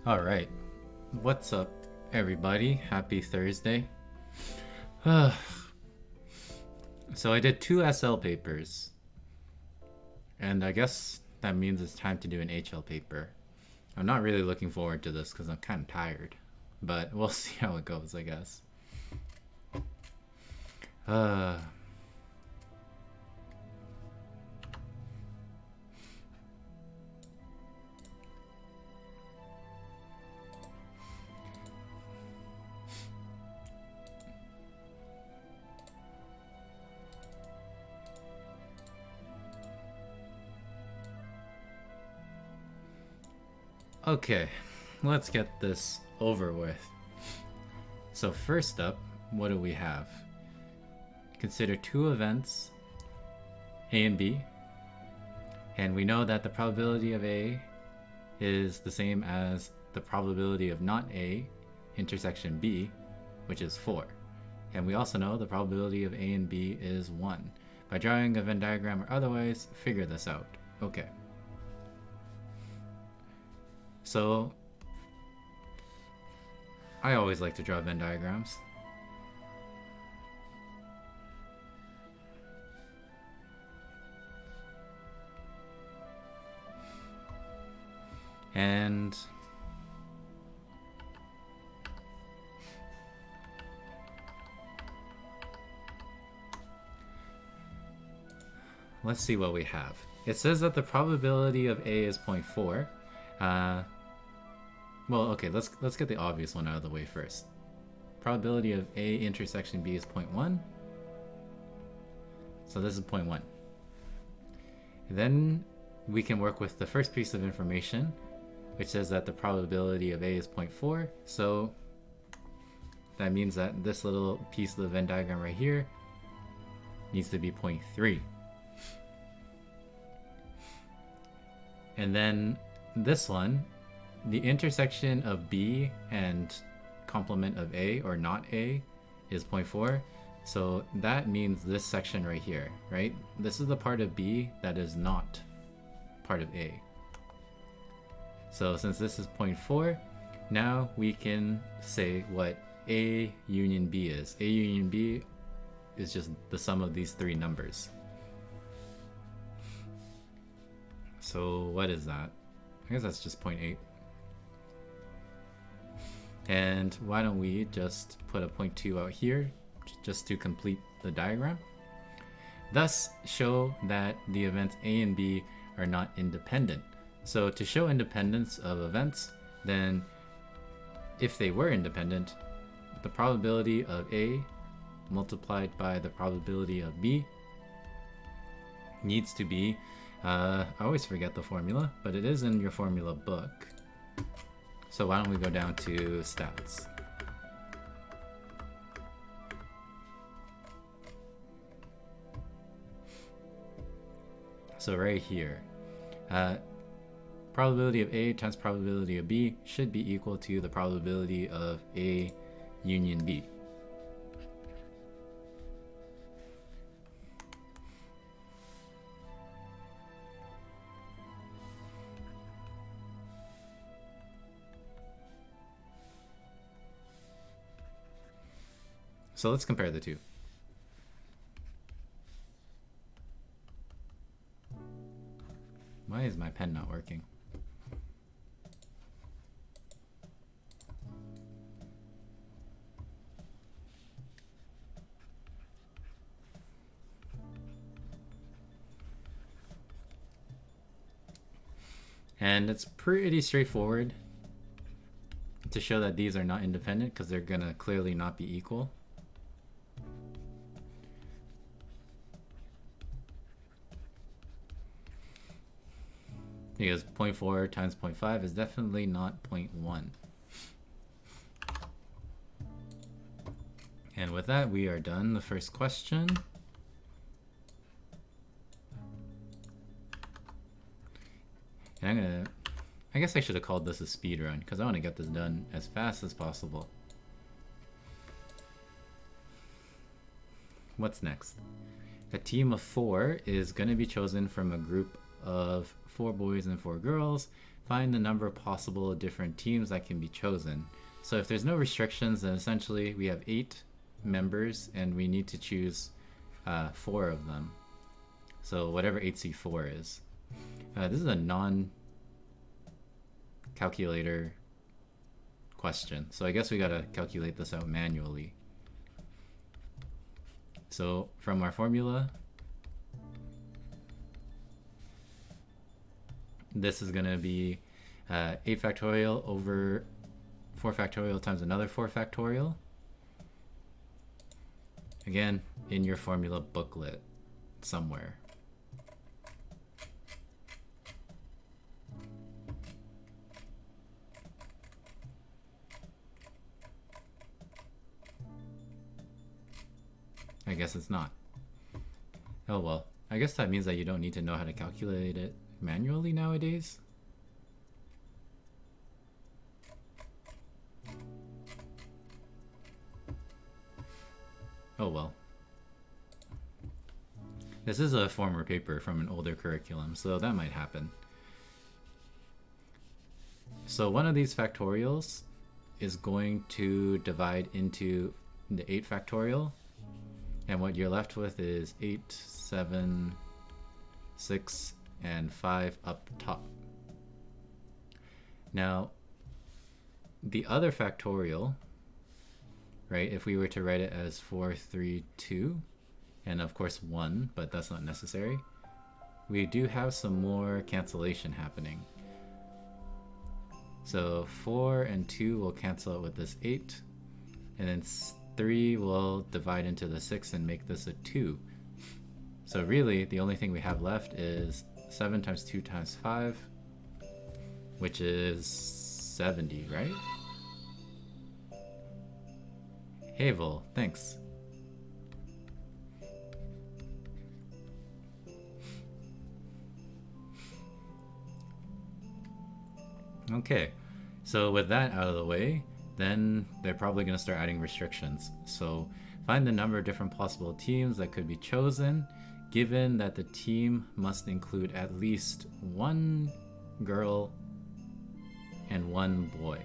All right. What's up, everybody? Happy Thursday. So I did 2 SL papers, and I guess that means it's time to do an HL paper. I'm not really looking forward to this because I'm kind of tired, but we'll see how it goes, I guess. Okay, let's get this over with. So first up, what do we have? Consider 2 events, A and B, and we know that the probability of A is the same as the probability of not A intersection B, which is 4. And we also know the probability of A and B is 1. By drawing a Venn diagram or otherwise, figure this out. Okay. So, I always like to draw Venn diagrams. And let's see what we have. It says that the probability of A is 0.4. Well, okay, let's get the obvious one out of the way first. Probability of A intersection B is 0.1. So this is 0.1. Then we can work with the first piece of information, which says that the probability of A is 0.4. So that means that this little piece of the Venn diagram right here needs to be 0.3. And then this one, the intersection of B and complement of A or not A is 0.4. So that means this section right here, right? This is the part of B that is not part of A. So since this is 0.4, now we can say what A union B is. A union B is just the sum of these 3 numbers. So what is that? I guess that's just 0.8. And why don't we just put a 0.2 out here just to complete the diagram? Thus show that the events A and B are not independent. So to show independence of events, then if they were independent, the probability of A multiplied by the probability of B needs to be, I always forget the formula, but it is in your formula book. So why don't we go down to stats. So right here, probability of A times probability of B should be equal to the probability of A union B. So let's compare the two. Why is my pen not working? And it's pretty straightforward to show that these are not independent because they're gonna clearly not be equal. Because 0.4 times 0.5 is definitely not 0.1. And with that, we are done the first question. And I guess I should have called this a speed run because I want to get this done as fast as possible. What's next? A team of 4 is going to be chosen from a group of 4 boys and 4 girls find the number of possible different teams that can be chosen. So if there's no restrictions, then essentially we have 8 members and we need to choose 4 of them. So whatever 8C4 is. This is a non-calculator question. So I guess we gotta calculate this out manually. So from our formula, this is gonna be 8 factorial over 4 factorial times another 4 factorial. Again, in your formula booklet somewhere. I guess it's not. Oh well, I guess that means that you don't need to know how to calculate it manually nowadays. Oh well. This is a former paper from an older curriculum, so that might happen. So one of these factorials is going to divide into the 8 factorial, and what you're left with is 8, 7, 6, and 5 up top. Now, the other factorial, right, if we were to write it as 4, 3, 2, and of course 1, but that's not necessary, we do have some more cancellation happening. So 4 and 2 will cancel out with this 8, and then 3 will divide into the 6 and make this a 2. So really, the only thing we have left is 7 times 2 times 5, which is 70, right? Havel, thanks. Okay, so with that out of the way, then they're probably going to start adding restrictions. So find the number of different possible teams that could be chosen, given that the team must include at least 1 girl and 1 boy.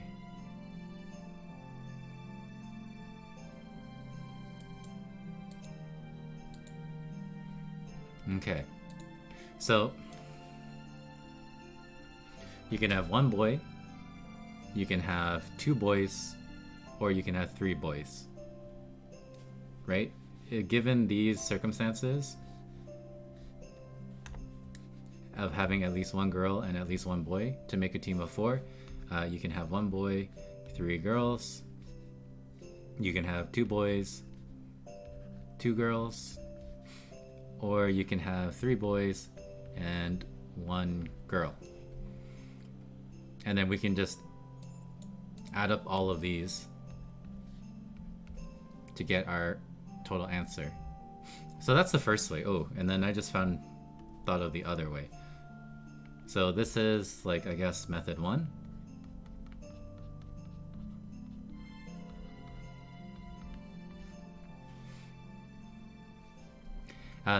Okay, so you can have 1 boy, you can have 2 boys, or you can have 3 boys, right? Given these circumstances of having at least 1 girl and at least 1 boy to make a team of 4, you can have 1 boy, 3 girls, you can have 2 boys, 2 girls, or you can have 3 boys and 1 girl. And then we can just add up all of these to get our total answer. So that's the first way. Oh, and then I just thought of the other way. So this is like, I guess, method 1.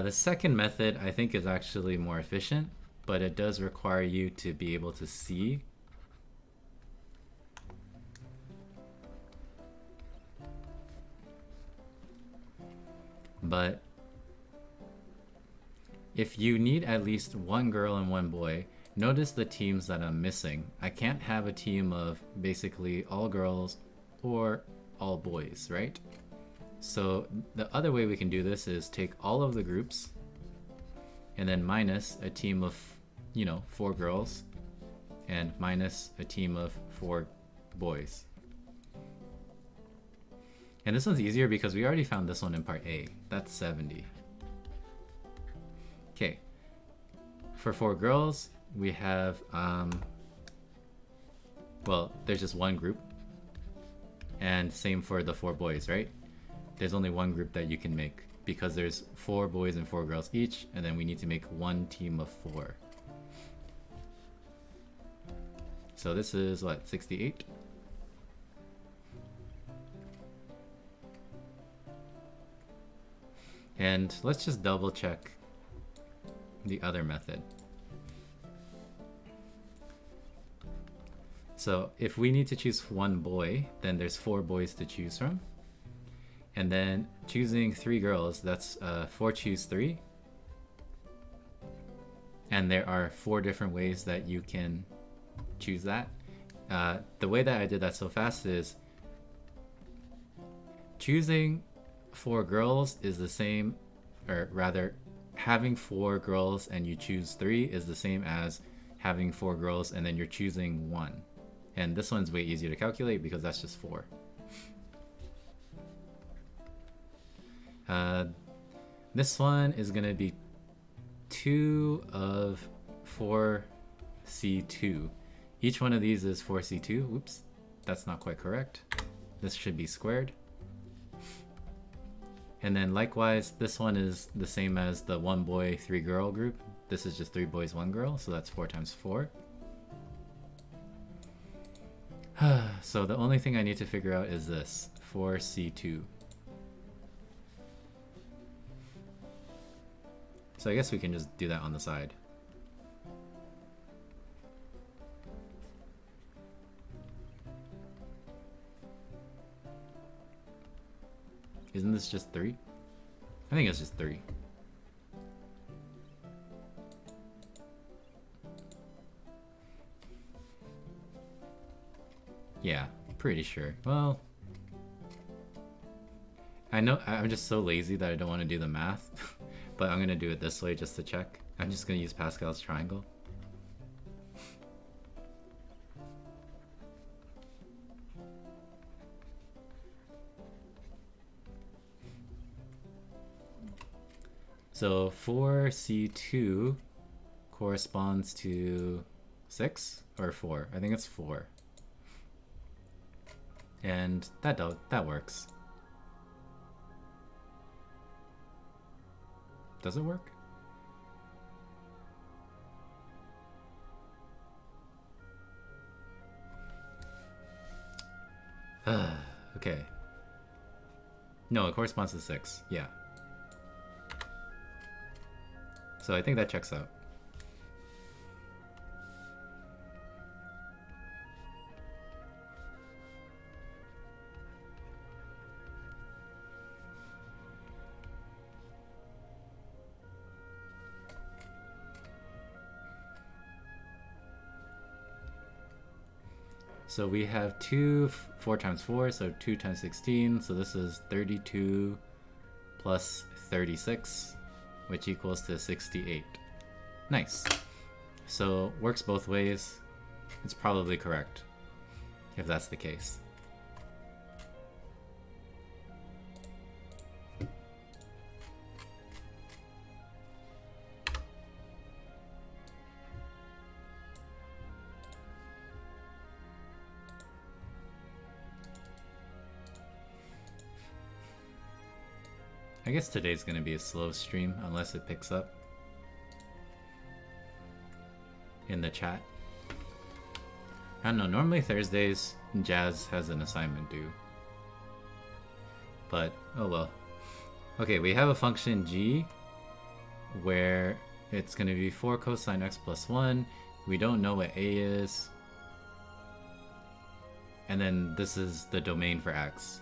The second method I think is actually more efficient, but it does require you to be able to see but if you need at least 1 girl and 1 boy, notice the teams that I'm missing. I can't have a team of basically all girls or all boys, right? So the other way we can do this is take all of the groups and then minus a team of, 4 girls and minus a team of 4 boys. And this one's easier because we already found this one in part A. That's 70. Okay. For 4 girls, we have, well, there's just 1 group. And same for the 4 boys, right? There's only 1 group that you can make because there's 4 boys and 4 girls each, and then we need to make 1 team of 4. So this is what, 68? And let's just double check the other method. So if we need to choose one boy, then there's 4 boys to choose from. And then choosing 3 girls, that's 4 choose 3. And there are 4 different ways that you can choose that. The way that I did that so fast is choosing 4 girls is the same, or rather having 4 girls and you choose 3 is the same as having 4 girls and then you're choosing 1. And this one's way easier to calculate because that's just 4. This one is going to be 2 of 4c2. Each one of these is 4c2. Oops, that's not quite correct. This should be squared. And then likewise, this one is the same as the 1 boy, 3 girl group. This is just 3 boys, 1 girl, so that's 4 times 4. So the only thing I need to figure out is this, 4c2. So I guess we can just do that on the side. Isn't this just 3? I think it's just 3. Yeah, pretty sure. Well, I know I'm just so lazy that I don't want to do the math, but I'm going to do it this way just to check. I'm just going to use Pascal's triangle. So 4c2 corresponds to 6 or 4. I think it's 4. And that works. Does it work? Okay. No, it corresponds to 6. Yeah. So I think that checks out. So we have 4 times 4, so 2 times 16, so this is 32 plus 36, which equals to 68. Nice. So works both ways. It's probably correct, if that's the case. I guess today's gonna be a slow stream unless it picks up in the chat. I don't know, normally Thursdays Jazz has an assignment due. But, oh well. Okay, we have a function g where it's gonna be 4 cosine x plus 1. We don't know what a is. And then this is the domain for x.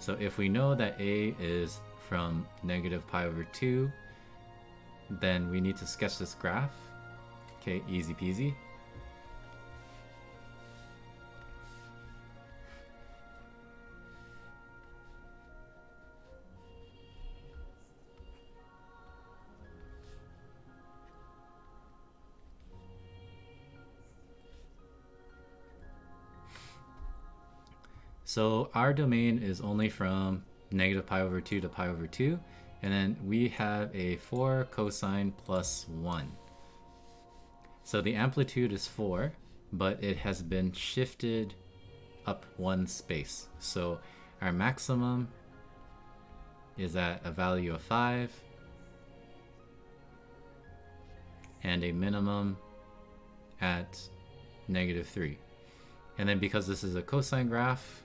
So if we know that a is from negative pi over 2, then we need to sketch this graph. Okay, easy peasy. So our domain is only from negative pi over 2 to pi over 2, and then we have a 4 cosine plus 1. So the amplitude is 4, but it has been shifted up 1 space. So our maximum is at a value of 5, and a minimum at negative 3. And then because this is a cosine graph,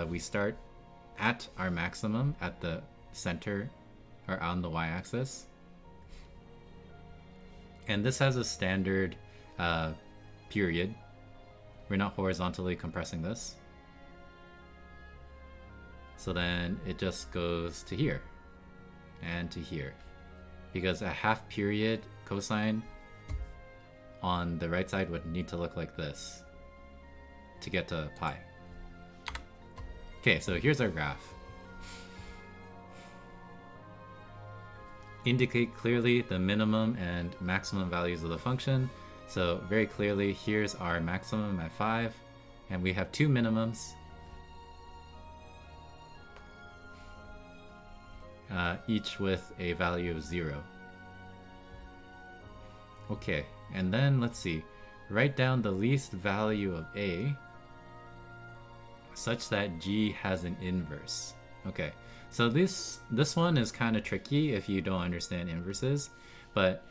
we start at our maximum at the center or on the y-axis. And this has a standard period. We're not horizontally compressing this. So then it just goes to here and to here, because a half period cosine on the right side would need to look like this to get to pi. Okay, so here's our graph. Indicate clearly the minimum and maximum values of the function. So very clearly, here's our maximum at 5, and we have two minimums, each with a value of 0. Okay, and then let's see. Write down the least value of A such that G has an inverse. Okay, so this one is kind of tricky if you don't understand inverses, but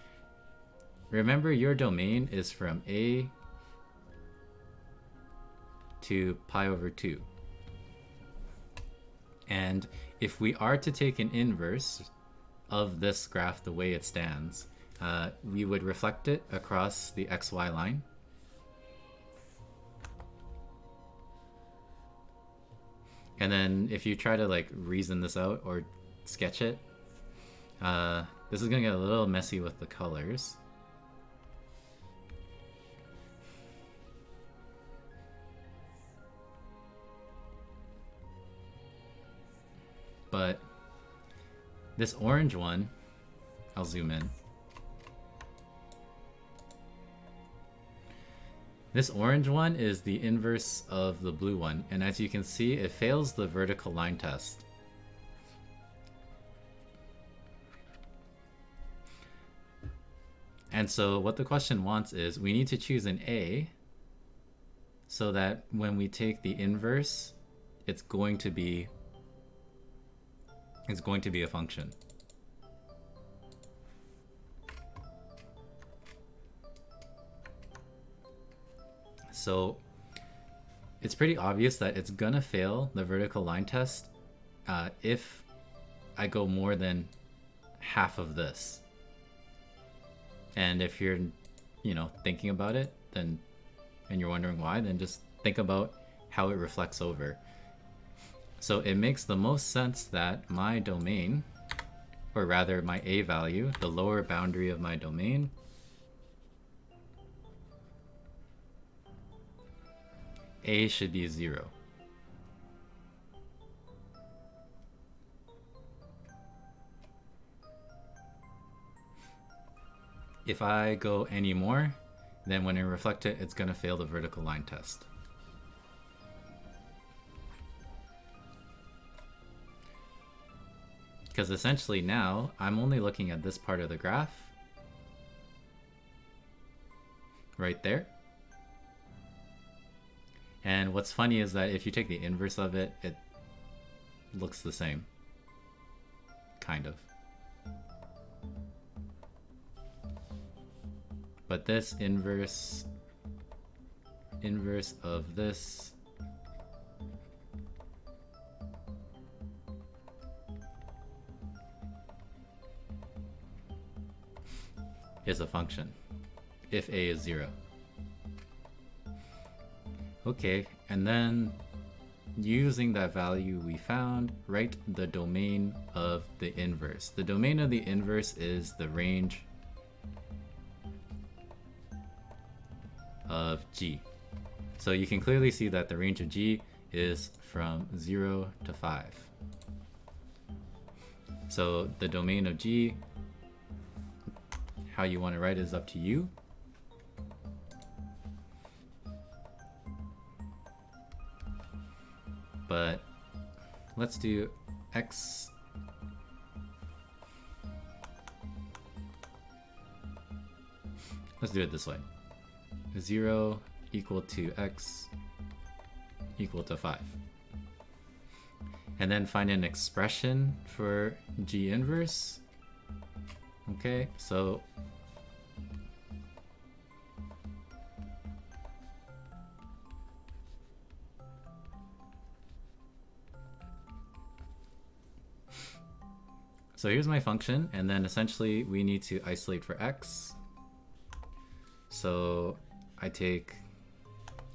remember your domain is from A to pi over 2. And if we are to take an inverse of this graph the way it stands, we would reflect it across the xy line. And then if you try to like reason this out or sketch it, this is gonna get a little messy with the colors. But this orange one, I'll zoom in. This orange one is the inverse of the blue one, and as you can see, it fails the vertical line test. And so what the question wants is we need to choose an A so that when we take the inverse, it's going to be a function. So it's pretty obvious that it's gonna fail the vertical line test if I go more than half of this. And if you're, thinking about it, then, and you're wondering why, then just think about how it reflects over. So it makes the most sense that my domain, or rather my A value, the lower boundary of my domain, A should be 0. If I go any more, then when I reflect it, it's going to fail the vertical line test. Because essentially now, I'm only looking at this part of the graph, right there. And what's funny is that if you take the inverse of it, it looks the same. Kind of. But this inverse of this is a function if A is 0. Okay, and then using that value we found, write the domain of the inverse. The domain of the inverse is the range of G. So you can clearly see that the range of G is from 0 to 5. So the domain of G, how you want to write it is up to you. But let's do X. Let's do it this way. 0 equal to X equal to 5. And then find an expression for G inverse. Okay, so here's my function, and then essentially we need to isolate for X. So I take,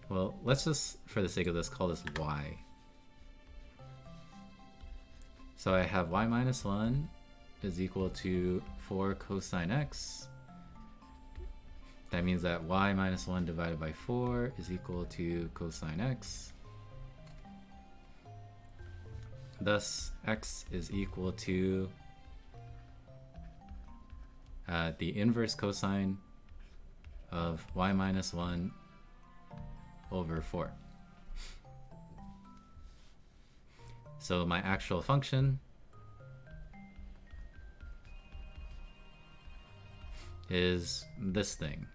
well, let's just, for the sake of this, call this y. So I have y minus 1 is equal to 4 cosine x. That means that y minus 1 divided by 4 is equal to cosine x. Thus, x is equal to the inverse cosine of y minus 1 over 4. So my actual function is this thing.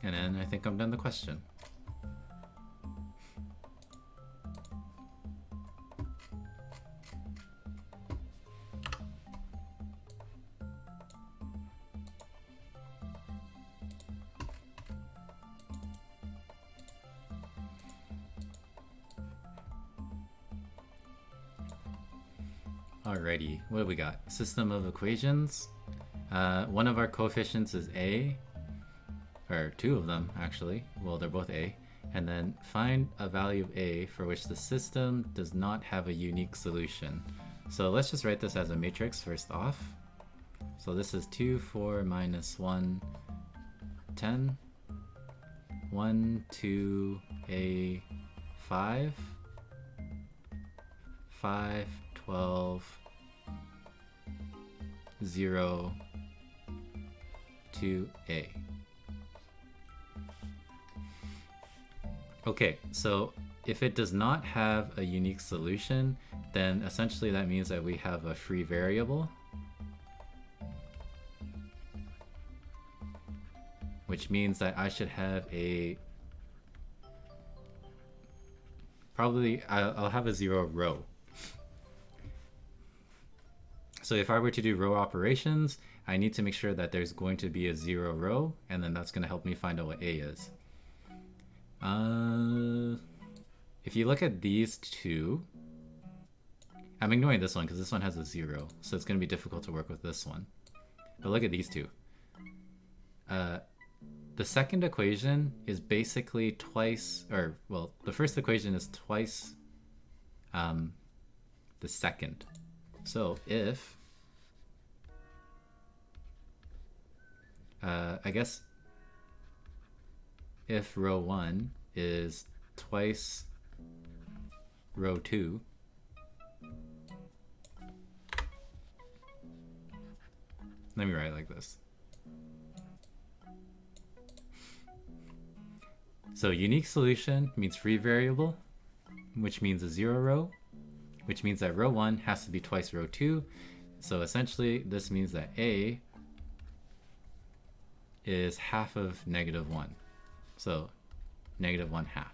And then I think I'm done the question. Alrighty, what do we got? System of equations. One of our coefficients is a, or two of them actually. Well, they're both a. And then find a value of a for which the system does not have a unique solution. So let's just write this as a matrix first off. So this is 2, 4, minus 1, 10, 1, 2, a, 5, 5, 12, 0, 2a. Okay, so if it does not have a unique solution, then essentially that means that we have a free variable, which means that I should have a, probably I'll have a 0 row. So if I were to do row operations, I need to make sure that there's going to be a 0 row, and then that's going to help me find out what a is. If you look at these two, I'm ignoring this one because this one has a 0, so it's going to be difficult to work with this one. But look at these two. The second equation is basically twice, or well, the first equation is twice the second. So if, I guess, if row 1 is twice row 2, let me write it like this. So unique solution means free variable, which means a 0 row, which means that row 1 has to be twice row 2. So essentially this means that a is half of -1. So -1/2.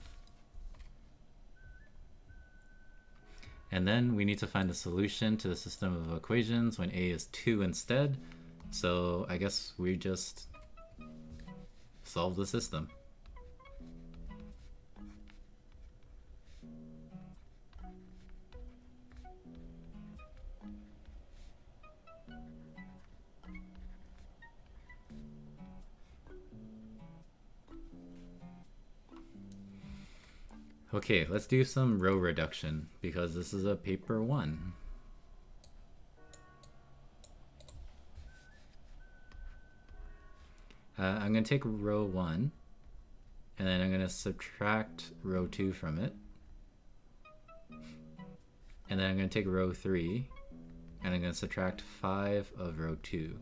And then we need to find the solution to the system of equations when a is 2 instead. So I guess we just solve the system. Okay, let's do some row reduction because this is a paper 1. I'm going to take row 1 and then I'm going to subtract row 2 from it. And then I'm going to take row 3 and I'm going to subtract 5 of row 2.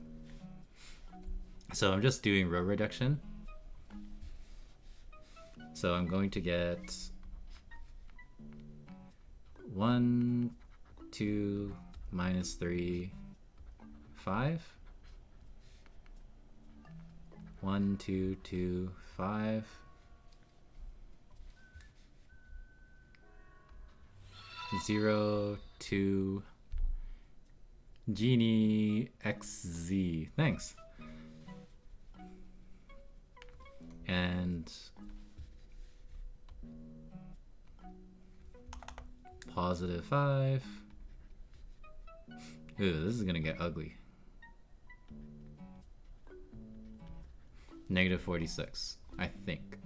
So I'm just doing row reduction. So I'm going to get 1, 2, minus 3, 5. 1, 2, 2, 5, 0 to Genie XZ. Thanks. And positive 5. Ooh, this is gonna get ugly. Negative 46, I think.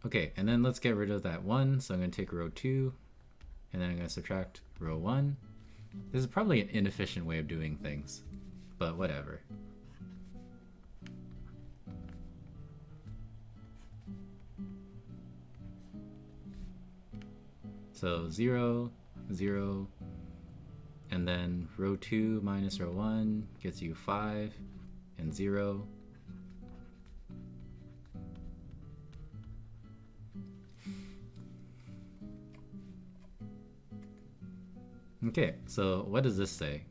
Okay, and then let's get rid of that 1. So I'm going to take row 2, and then I'm going to subtract row 1. This is probably an inefficient way of doing things, but whatever. So 0, 0, and then row 2 minus row 1 gets you 5 and 0. Okay, so what does this say?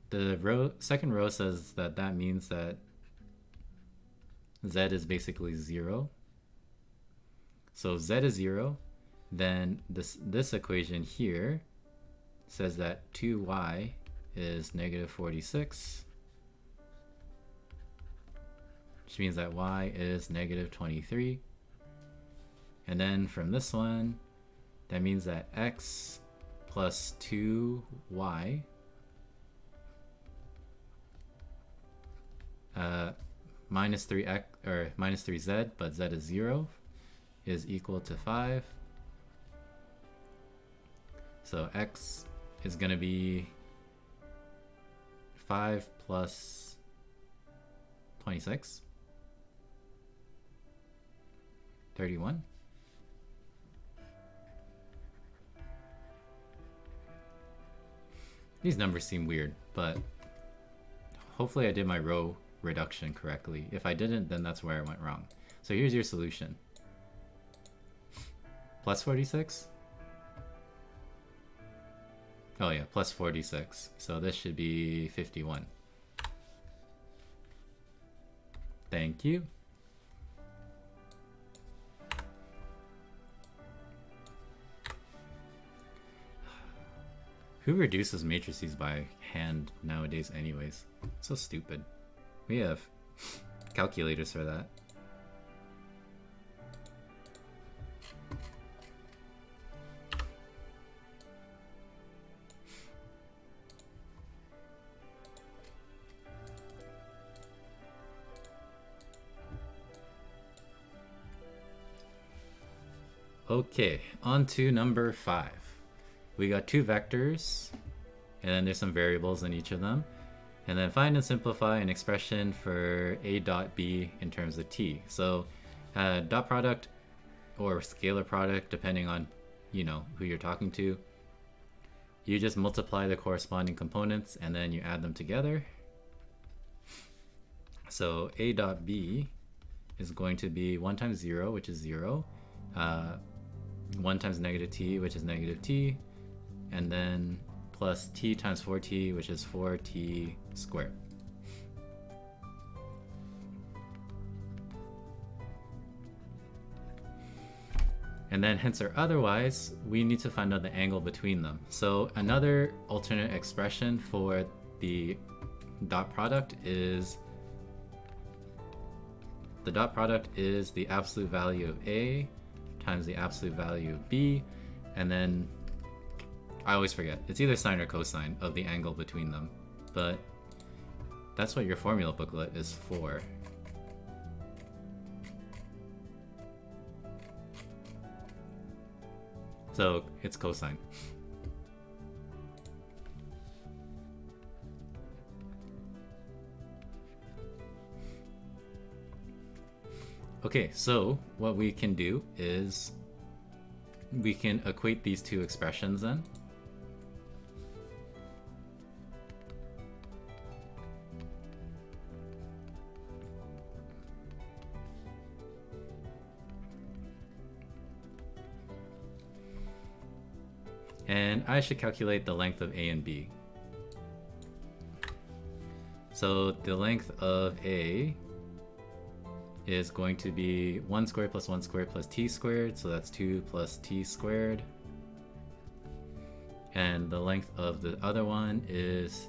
The second row says that that means that z is basically 0. So if z is 0, then this equation here says that 2y is negative 46, which means that y is negative 23. And then from this one, that means that x plus 2y minus 3x or minus 3z, but z is 0, is equal to 5. So x is going to be 5 plus 26, 31. These numbers seem weird, but hopefully I did my row reduction correctly. If I didn't, then that's where I went wrong. So here's your solution. Plus 46? Oh yeah, plus 46. So this should be 51. Thank you. Who reduces matrices by hand nowadays anyways? So stupid. We have calculators for that. Okay, on to number 5. We got two vectors, and then there's some variables in each of them. And then find and simplify an expression for a dot b in terms of t. So dot product or scalar product, depending on who you're talking to, you just multiply the corresponding components and then you add them together. So a dot b is going to be 1 times 0, which is 0, 1 times negative t, which is negative t, and then plus t times 4t, which is 4t squared. And then hence or otherwise, we need to find out the angle between them. So another alternate expression for the dot product is the absolute value of a times the absolute value of b, and then I always forget, it's either sine or cosine of the angle between them, but that's what your formula booklet is for. So it's cosine. Okay, so what we can do is we can equate these two expressions then. And I should calculate the length of A and B. So the length of A is going to be 1 squared plus 1 squared plus t squared, so that's 2 plus t squared. And the length of the other one is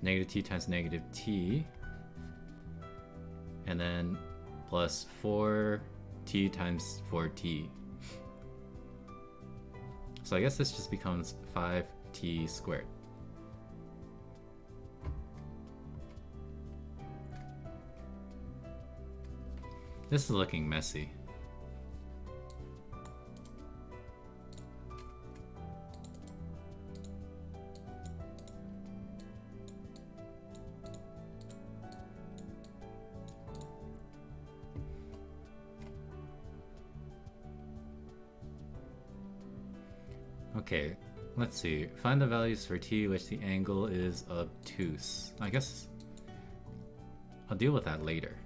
negative t times negative t, and then plus 4t times 4t. So I guess this just becomes 5t squared. This is looking messy. Okay, let's see. Find the values for t which the angle is obtuse. I guess I'll deal with that later.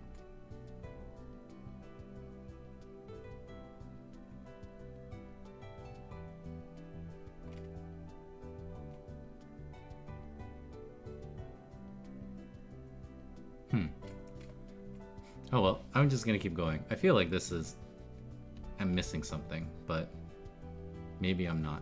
Oh well, I'm just gonna keep going. I feel like I'm missing something, but maybe I'm not.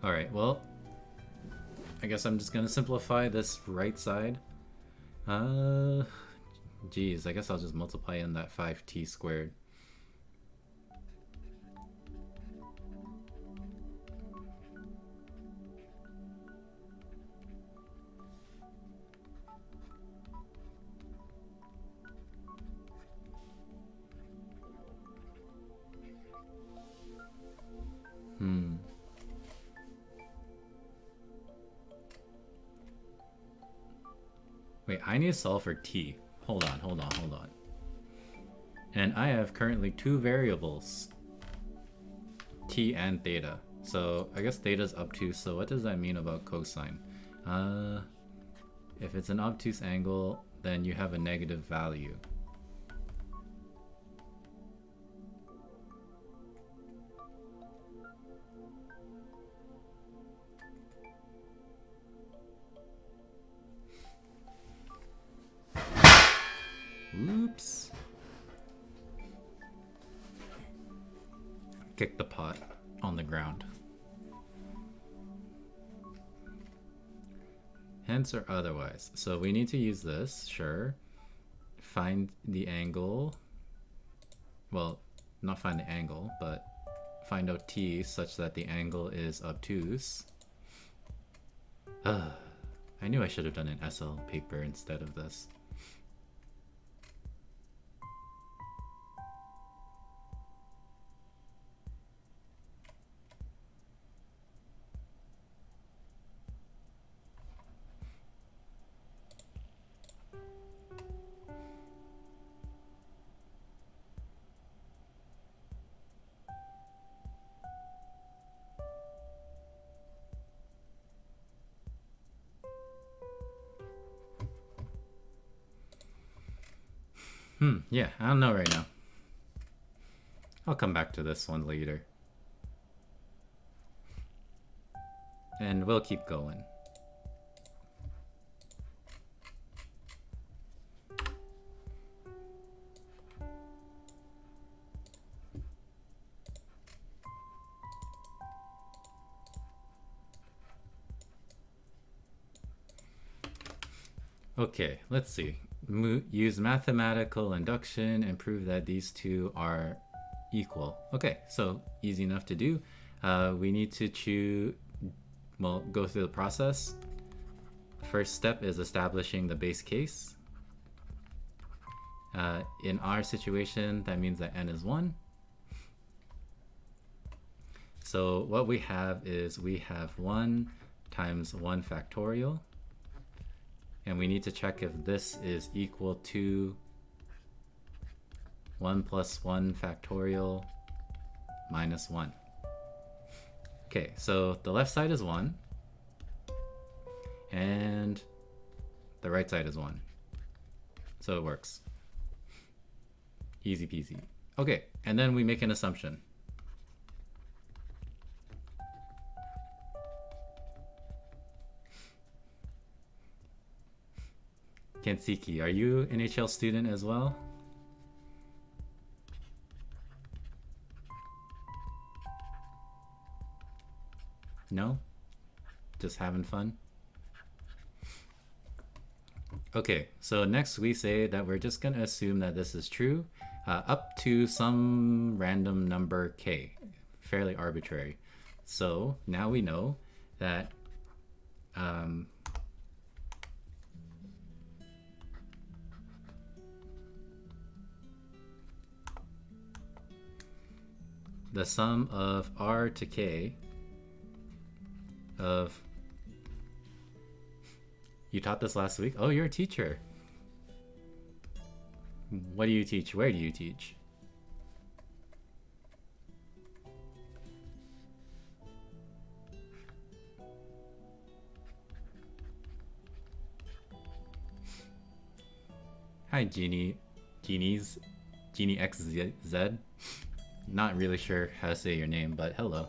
Alright, well, I guess I'm just gonna simplify this right side. Geez, I guess I'll just multiply in that 5t squared. Wait, I need to solve for t. Hold on. And I have currently two variables, t and theta. So I guess theta's obtuse, so what does that mean about cosine? If it's an obtuse angle, then you have a negative value. Oops. Kick the pot on the ground. Hence or otherwise. So we need to use this, sure. Find the angle. Well, not find the angle, but find out t such that the angle is obtuse. I knew I should have done an SL paper instead of this. Yeah, I don't know right now. I'll come back to this one later. And we'll keep going. Okay, let's see. Use mathematical induction and prove that these two are equal. Okay, so easy enough to do. We need to go through the process. First step is establishing the base case. In our situation, that means that n is 1. So what we have is we have 1 times 1 factorial. And we need to check if this is equal to 1 plus 1 factorial minus 1. Okay, so the left side is 1. And the right side is 1. So it works. Easy peasy. Okay, and then we make an assumption. Kensiki, are you an HL student as well? No? Just having fun? Okay, so next we say that we're just going to assume that this is true up to some random number k, fairly arbitrary. So now we know that the sum of r to k of... You taught this last week? Oh, you're a teacher. What do you teach? Where do you teach? Hi, Genie XZ. Not really sure how to say your name, but hello.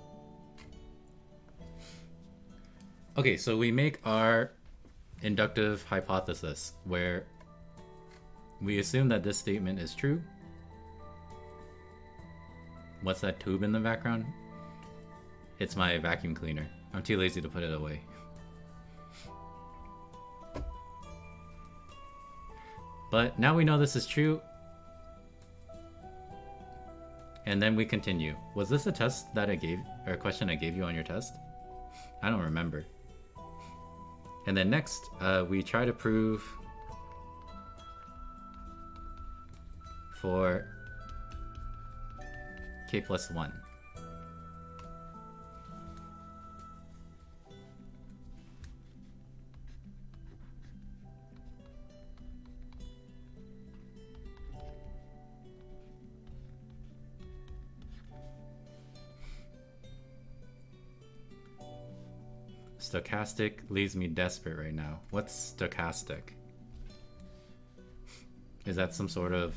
Okay, so we make our inductive hypothesis where we assume that this statement is true. What's that tube in the background? It's my vacuum cleaner. I'm too lazy to put it away. But now we know this is true. And then we continue. Was this a test that I gave, or a question I gave you on your test? I don't remember. And then next, we try to prove for k plus 1. Stochastic leaves me desperate right now. What's stochastic? Is that some sort of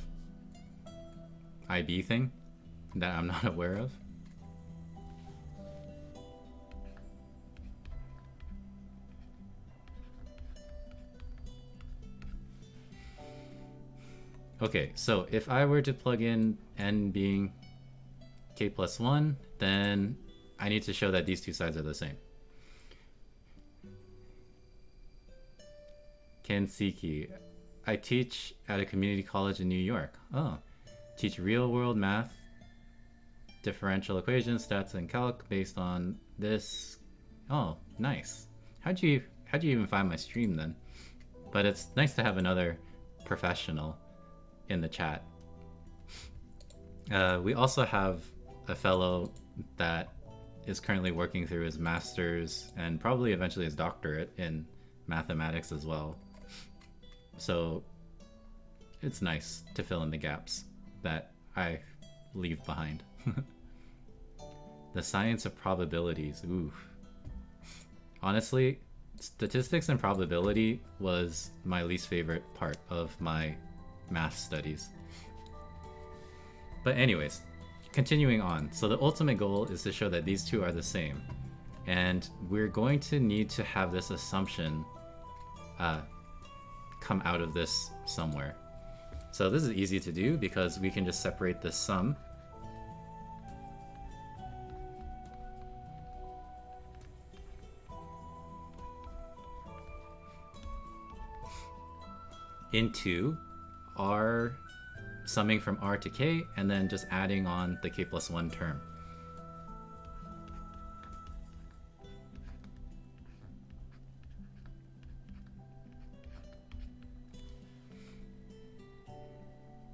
IB thing that I'm not aware of? Okay, so if I were to plug in n being k plus 1, then I need to show that these two sides are the same. Kensiki, I teach at a community college in New York. Oh, teach real-world math, differential equations, stats, and calc based on this. Oh, nice. How'd you even find my stream then? But it's nice to have another professional in the chat. We also have a fellow that is currently working through his master's and probably eventually his doctorate in mathematics as well. So it's nice to fill in the gaps that I leave behind. The science of probabilities. Oof. Honestly, statistics and probability was my least favorite part of my math studies. But anyways, continuing on. So the ultimate goal is to show that these two are the same. And we're going to need to have this assumption come out of this somewhere. So this is easy to do because we can just separate this sum into r summing from r to k and then just adding on the k plus 1 term.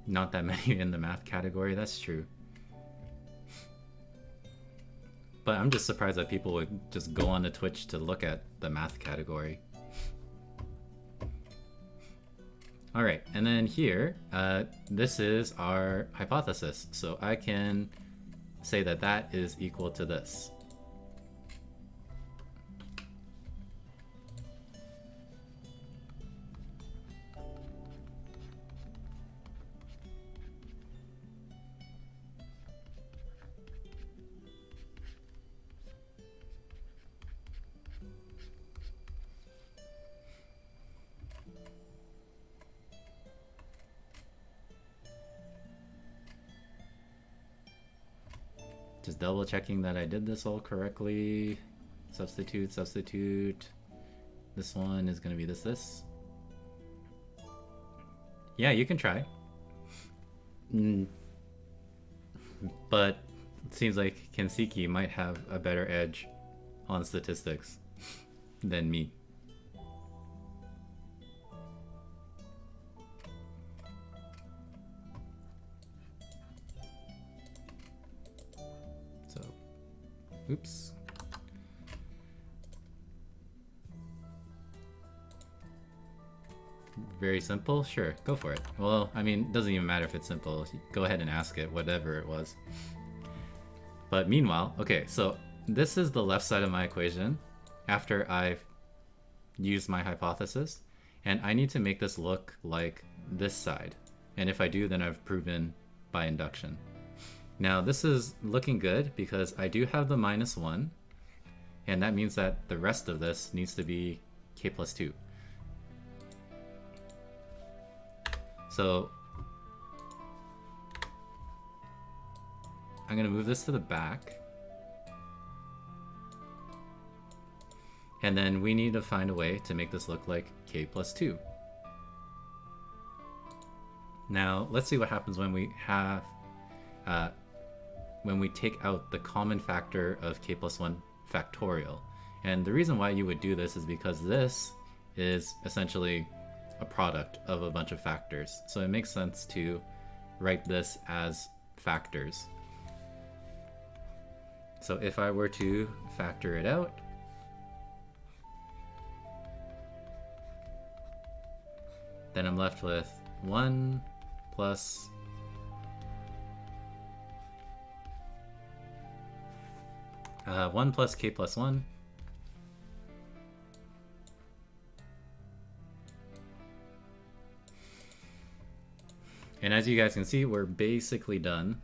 Not that many in the math category, that's true. But I'm just surprised that people would just go on to Twitch to look at the math category. Alright, and then here, this is our hypothesis. So I can say that that is equal to this. Just double checking that I did this all correctly. Substitute, substitute. This one is going to be this. Yeah, you can try. But it seems like Kensiki might have a better edge on statistics than me. So, oops. Very simple? Sure, go for it. Well, I mean, it doesn't even matter if it's simple. Go ahead and ask it, whatever it was. But meanwhile, okay, so this is the left side of my equation after I've used my hypothesis. And I need to make this look like this side. And if I do, then I've proven by induction. Now, this is looking good because I do have the -1. And that means that the rest of this needs to be k plus 2. So I'm going to move this to the back. And then we need to find a way to make this look like k plus 2. Now, let's see what happens when we have, when we take out the common factor of k plus 1 factorial. And the reason why you would do this is because this is essentially a product of a bunch of factors. So it makes sense to write this as factors. So if I were to factor it out, then I'm left with 1 plus k plus 1 and as you guys can see, we're basically done.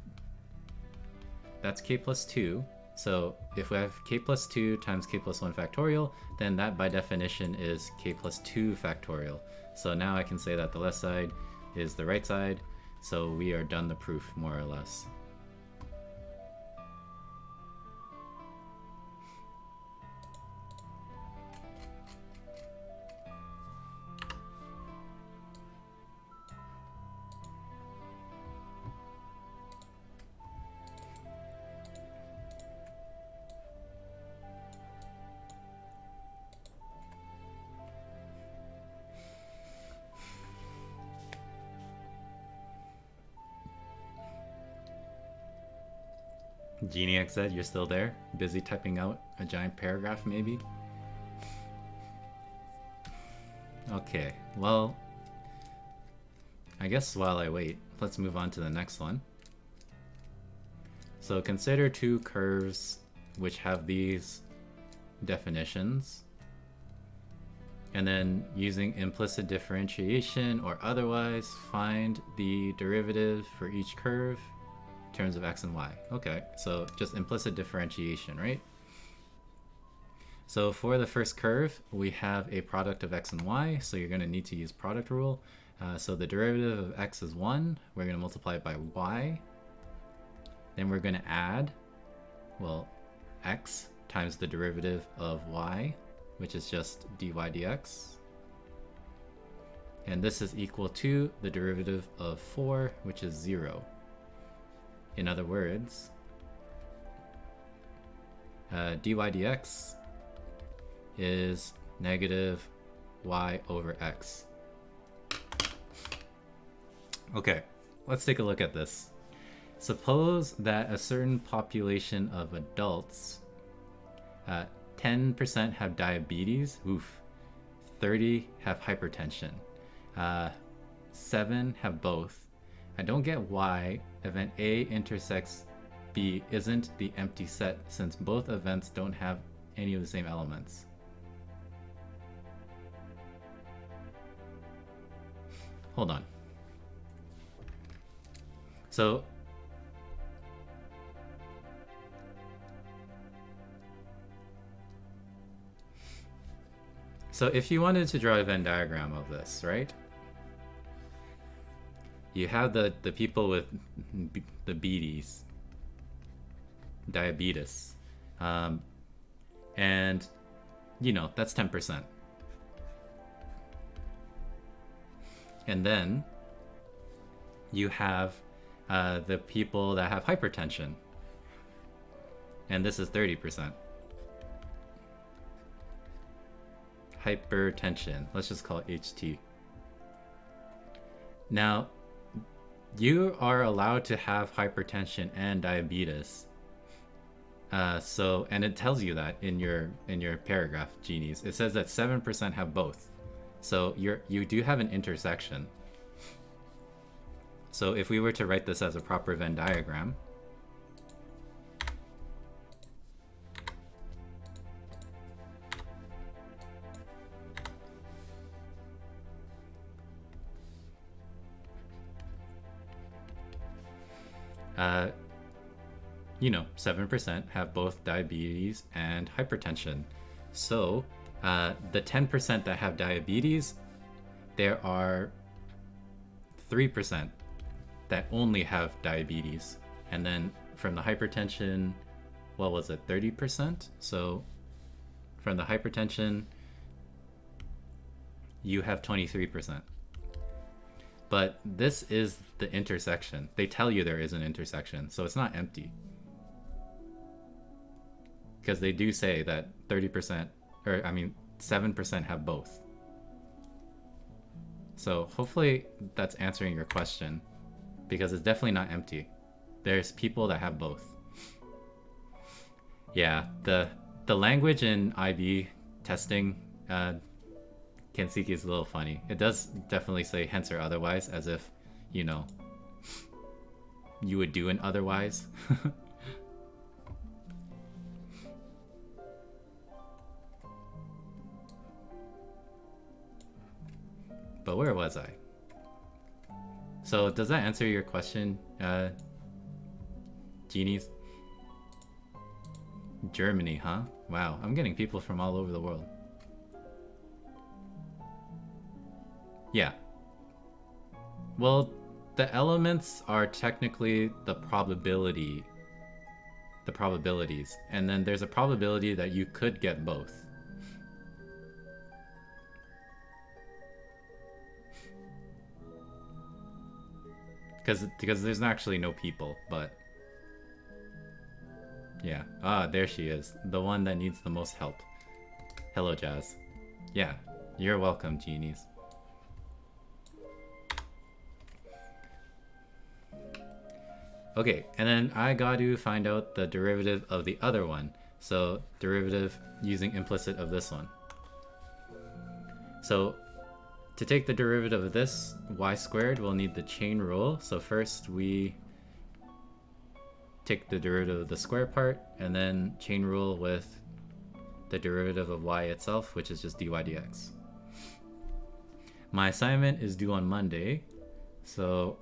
That's k plus 2. So if we have k plus 2 times k plus 1 factorial, then that by definition is k plus 2 factorial. So now I can say that the left side is the right side. So we are done the proof, more or less. GenieX said, you're still there? Busy typing out a giant paragraph, maybe? Okay, well, I guess while I wait, let's move on to the next one. So consider two curves which have these definitions. And then using implicit differentiation or otherwise, find the derivative for each curve in terms of x and y. Okay, so just implicit differentiation, right? So for the first curve, we have a product of x and y, so you're going to need to use product rule. So the derivative of x is 1. We're going to multiply it by y. Then we're going to add, well, x times the derivative of y, which is just dy dx. And this is equal to the derivative of 4, which is 0. In other words, dy dx is negative y over x. Okay, let's take a look at this. Suppose that a certain population of adults, 10% have diabetes, oof, 30 have hypertension, 7 have both. I don't get why event A intersects B isn't the empty set, since both events don't have any of the same elements. Hold on. So if you wanted to draw a Venn diagram of this, right? You have the people with the BDs. diabetes. And, you know, that's 10%. And then you have the people that have hypertension. And this is 30%. Hypertension. Let's just call it HT. Now, you are allowed to have hypertension and diabetes. And it tells you that in your paragraph, genies. It says that 7% have both. So you do have an intersection. So if we were to write this as a proper Venn diagram, you know, 7% have both diabetes and hypertension. So the 10% that have diabetes, there are 3% that only have diabetes. And then from the hypertension, what was it, 30%? So from the hypertension, you have 23%. But this is the intersection. They tell you there is an intersection, so it's not empty. Because they do say that 30%, or I mean 7% have both. So hopefully that's answering your question, because it's definitely not empty. There's people that have both. Yeah, the language in IB testing, Kensiki, is a little funny. It does definitely say hence or otherwise, as if, you know, you would do an otherwise. But where was I? So does that answer your question, genies? Germany, huh? Wow, I'm getting people from all over the world. Yeah. Well, the elements are technically the probabilities. And then there's a probability that you could get both. Because there's actually no people, but yeah. Ah, there she is. The one that needs the most help. Hello, Jazz. Yeah, you're welcome, genies. Okay, and then I got to find out the derivative of the other one. So derivative using implicit of this one. So to take the derivative of this, y squared, we'll need the chain rule. So first we take the derivative of the square part, and then chain rule with the derivative of y itself, which is just dy dx. My assignment is due on Monday, so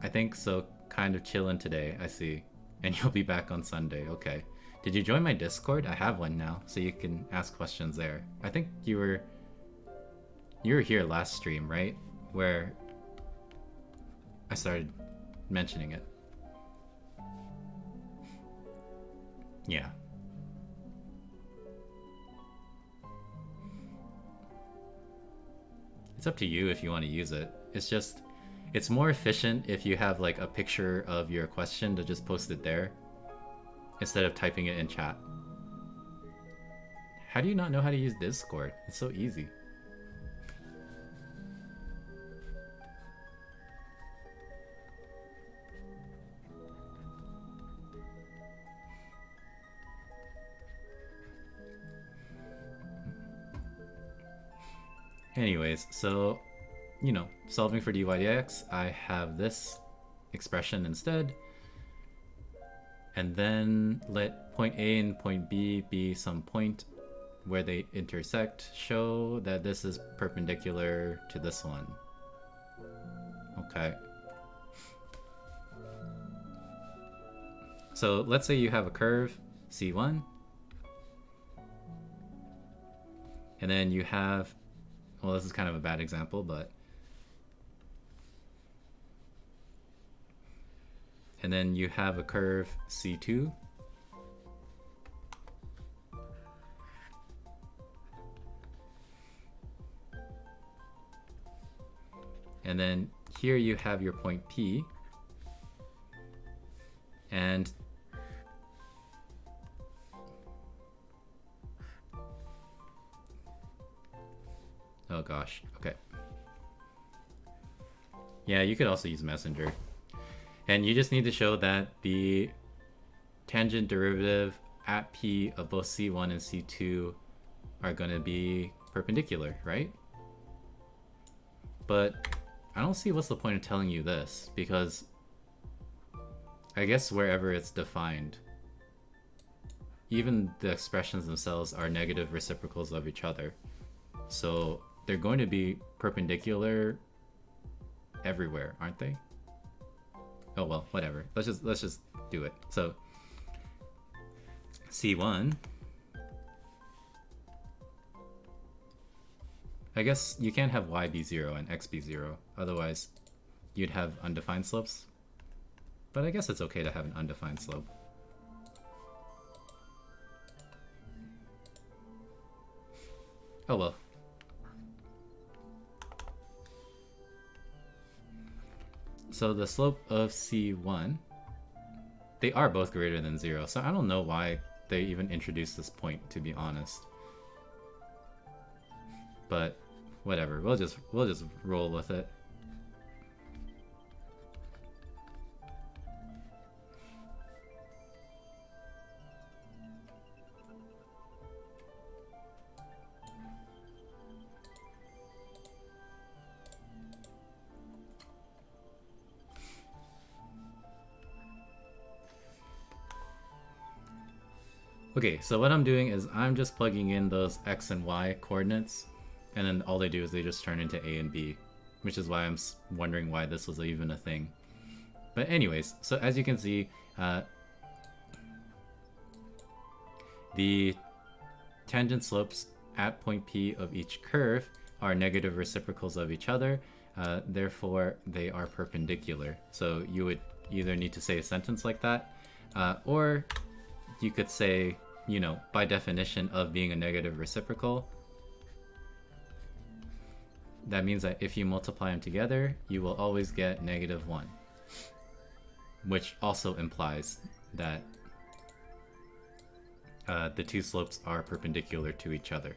I think so. Kind of chilling today, I see. And you'll be back on Sunday. Okay. Did you join my Discord? I have one now, so you can ask questions there. I think you were here last stream, right? Where I started mentioning it. Yeah. It's up to you if you want to use it. It's more efficient if you have like a picture of your question to just post it there instead of typing it in chat. How do you not know how to use Discord? It's so easy. Anyways, so, you know, solving for dy dx, I have this expression instead. And then let point A and point B be some point where they intersect. Show that this is perpendicular to this one. Okay. So let's say you have a curve, C1. And then you have, well, this is kind of a bad example, but and then you have a curve C2, And then here you have your point P. And oh gosh, okay. Yeah, you could also use messenger. And you just need to show that the tangent derivative at P of both C1 and C2 are going to be perpendicular, right? But I don't see what's the point of telling you this, because I guess wherever it's defined, even the expressions themselves are negative reciprocals of each other. So they're going to be perpendicular everywhere, aren't they? Oh well, whatever. Let's just do it. So C1, I guess you can't have y be 0 and x be 0, otherwise you'd have undefined slopes. But I guess it's okay to have an undefined slope. Oh well. So the slope of C1, they are both greater than 0, so I don't know why they even introduced this point, to be honest. But whatever, we'll just roll with it. Okay, so what I'm doing is I'm just plugging in those x and y coordinates, and then all they do is they just turn into a and b, which is why I'm wondering why this was even a thing. But anyways, so as you can see, the tangent slopes at point P of each curve are negative reciprocals of each other, therefore they are perpendicular. So you would either need to say a sentence like that, or you could say, you know, by definition of being a negative reciprocal, that means that if you multiply them together, you will always get -1, which also implies that the two slopes are perpendicular to each other.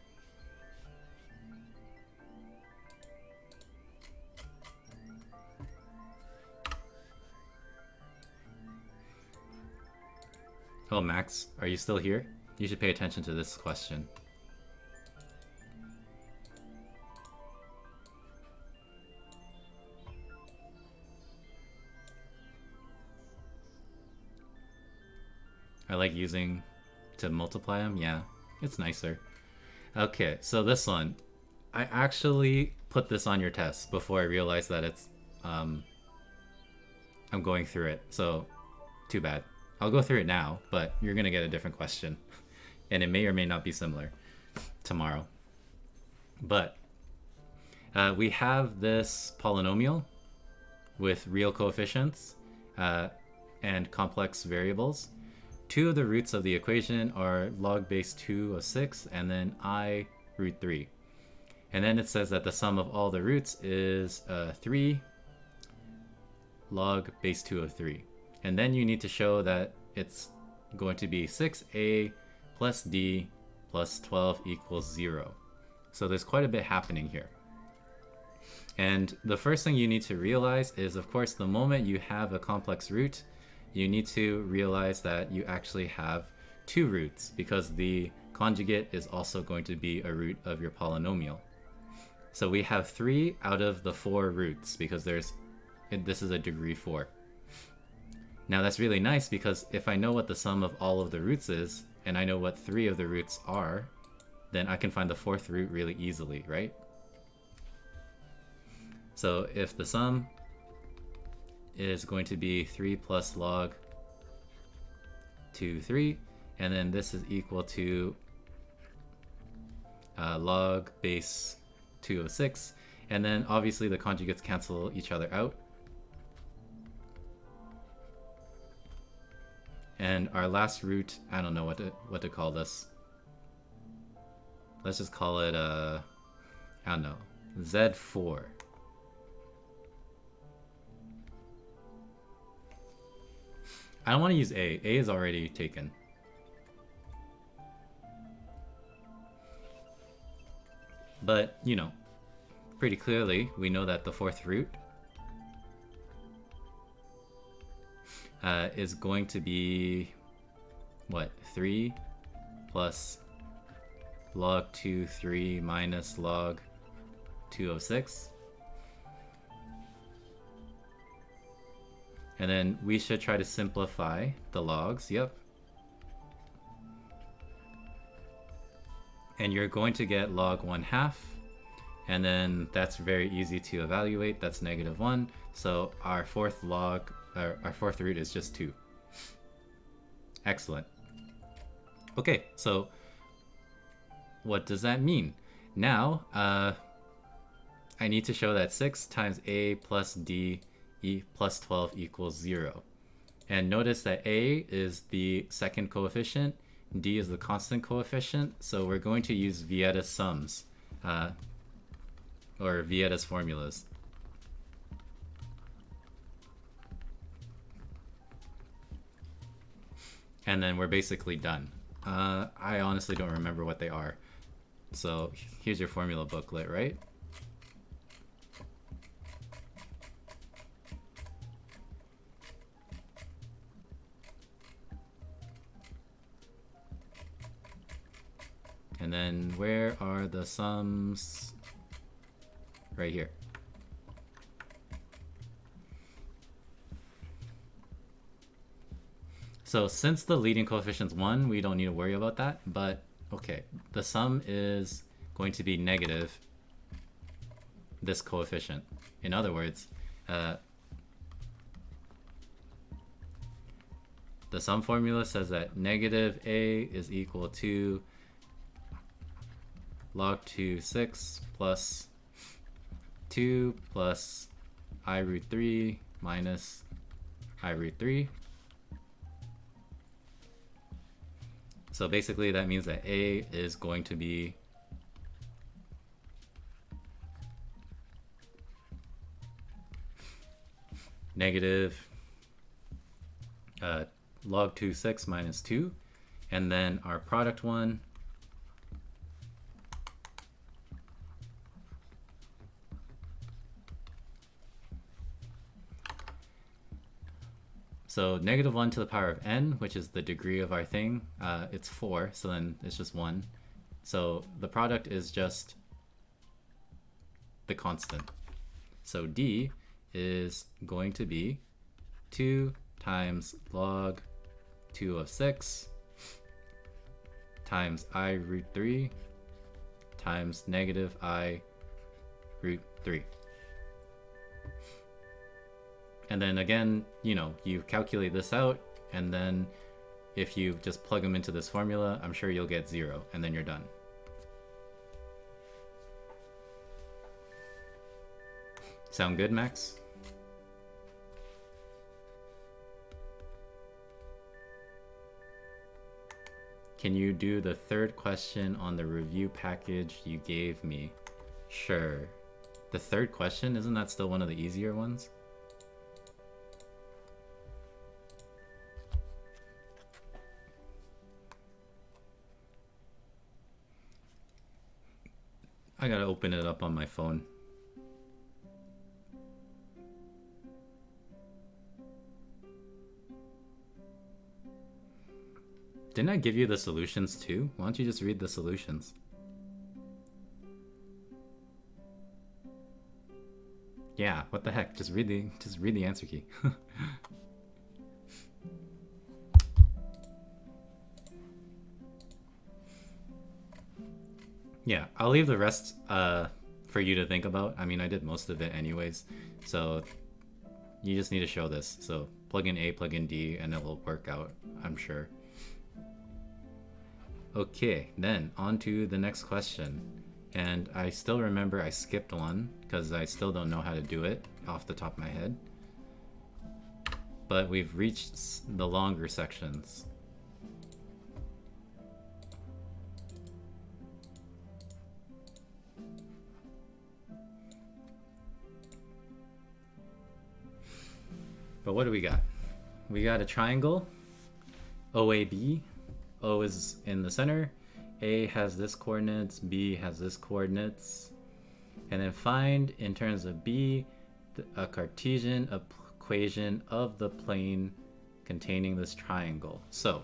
Oh, Max, are you still here? You should pay attention to this question. I like using to multiply them. Yeah, it's nicer. Okay, so this one, I actually put this on your test before I realized that it's I'm going through it, so too bad. I'll go through it now, but you're gonna get a different question, and it may or may not be similar tomorrow. But we have this polynomial with real coefficients and complex variables. Two of the roots of the equation are log base 2 of 6 and then I root 3. And then it says that the sum of all the roots is 3 log base 2 of 3. And then you need to show that it's going to be 6a plus d plus 12 equals 0. So there's quite a bit happening here. And the first thing you need to realize is, of course, the moment you have a complex root, you need to realize that you actually have two roots, because the conjugate is also going to be a root of your polynomial. So we have 3 out of the 4 roots, because this is a degree 4. Now that's really nice, because if I know what the sum of all of the roots is, and I know what 3 of the roots are, then I can find the 4th root really easily, right? So if the sum is going to be 3 plus log 2, 3, and then this is equal to log base 2 of 6, and then obviously the conjugates cancel each other out. And our last root, I don't know what to call this. Let's just call it I don't know, Z4. I don't want to use A. A is already taken. But, you know, pretty clearly, we know that the fourth root is going to be, what, 3 plus log 2, 3 minus log 206. And then we should try to simplify the logs, yep. And you're going to get log 1/2, and then that's very easy to evaluate. That's -1. So our fourth root is just 2. Excellent. Okay, so what does that mean? Now, I need to show that 6 times a plus d plus 12 equals 0. And notice that a is the second coefficient, d is the constant coefficient, so we're going to use Vieta's sums, or Vieta's formulas. And then we're basically done. I honestly don't remember what they are. So here's your formula booklet, right? And then where are the sums? Right here. So since the leading coefficient's 1, we don't need to worry about that, but okay, the sum is going to be negative this coefficient. In other words, the sum formula says that negative a is equal to log 2(6) plus 2 plus I root 3 minus I root 3. So basically that means that a is going to be negative log 2(6) minus 2, and then our product one so -1 to the power of n, which is the degree of our thing, it's 4, so then it's just 1. So the product is just the constant. So d is going to be 2 times log 2(6) times I root 3 times negative I root 3. And then again, you know, you calculate this out, and then if you just plug them into this formula, I'm sure you'll get 0, and then you're done. Sound good, Max? Can you do the third question on the review package you gave me? Sure. The third question, isn't that still one of the easier ones? I gotta open it up on my phone. Didn't I give you the solutions too? Why don't you just read the solutions? Yeah, what the heck? Just read the answer key. Yeah, I'll leave the rest for you to think about. I mean, I did most of it anyways, so you just need to show this. So plug in A, plug in D, and it will work out, I'm sure. Okay, then on to the next question. And I still remember I skipped one because I still don't know how to do it off the top of my head. But we've reached the longer sections. But what do we got? we got a triangle, OAB. O is in the center, A has this coordinates, B has this coordinates. And then find, in terms of B, a Cartesian equation of the plane containing this triangle. So,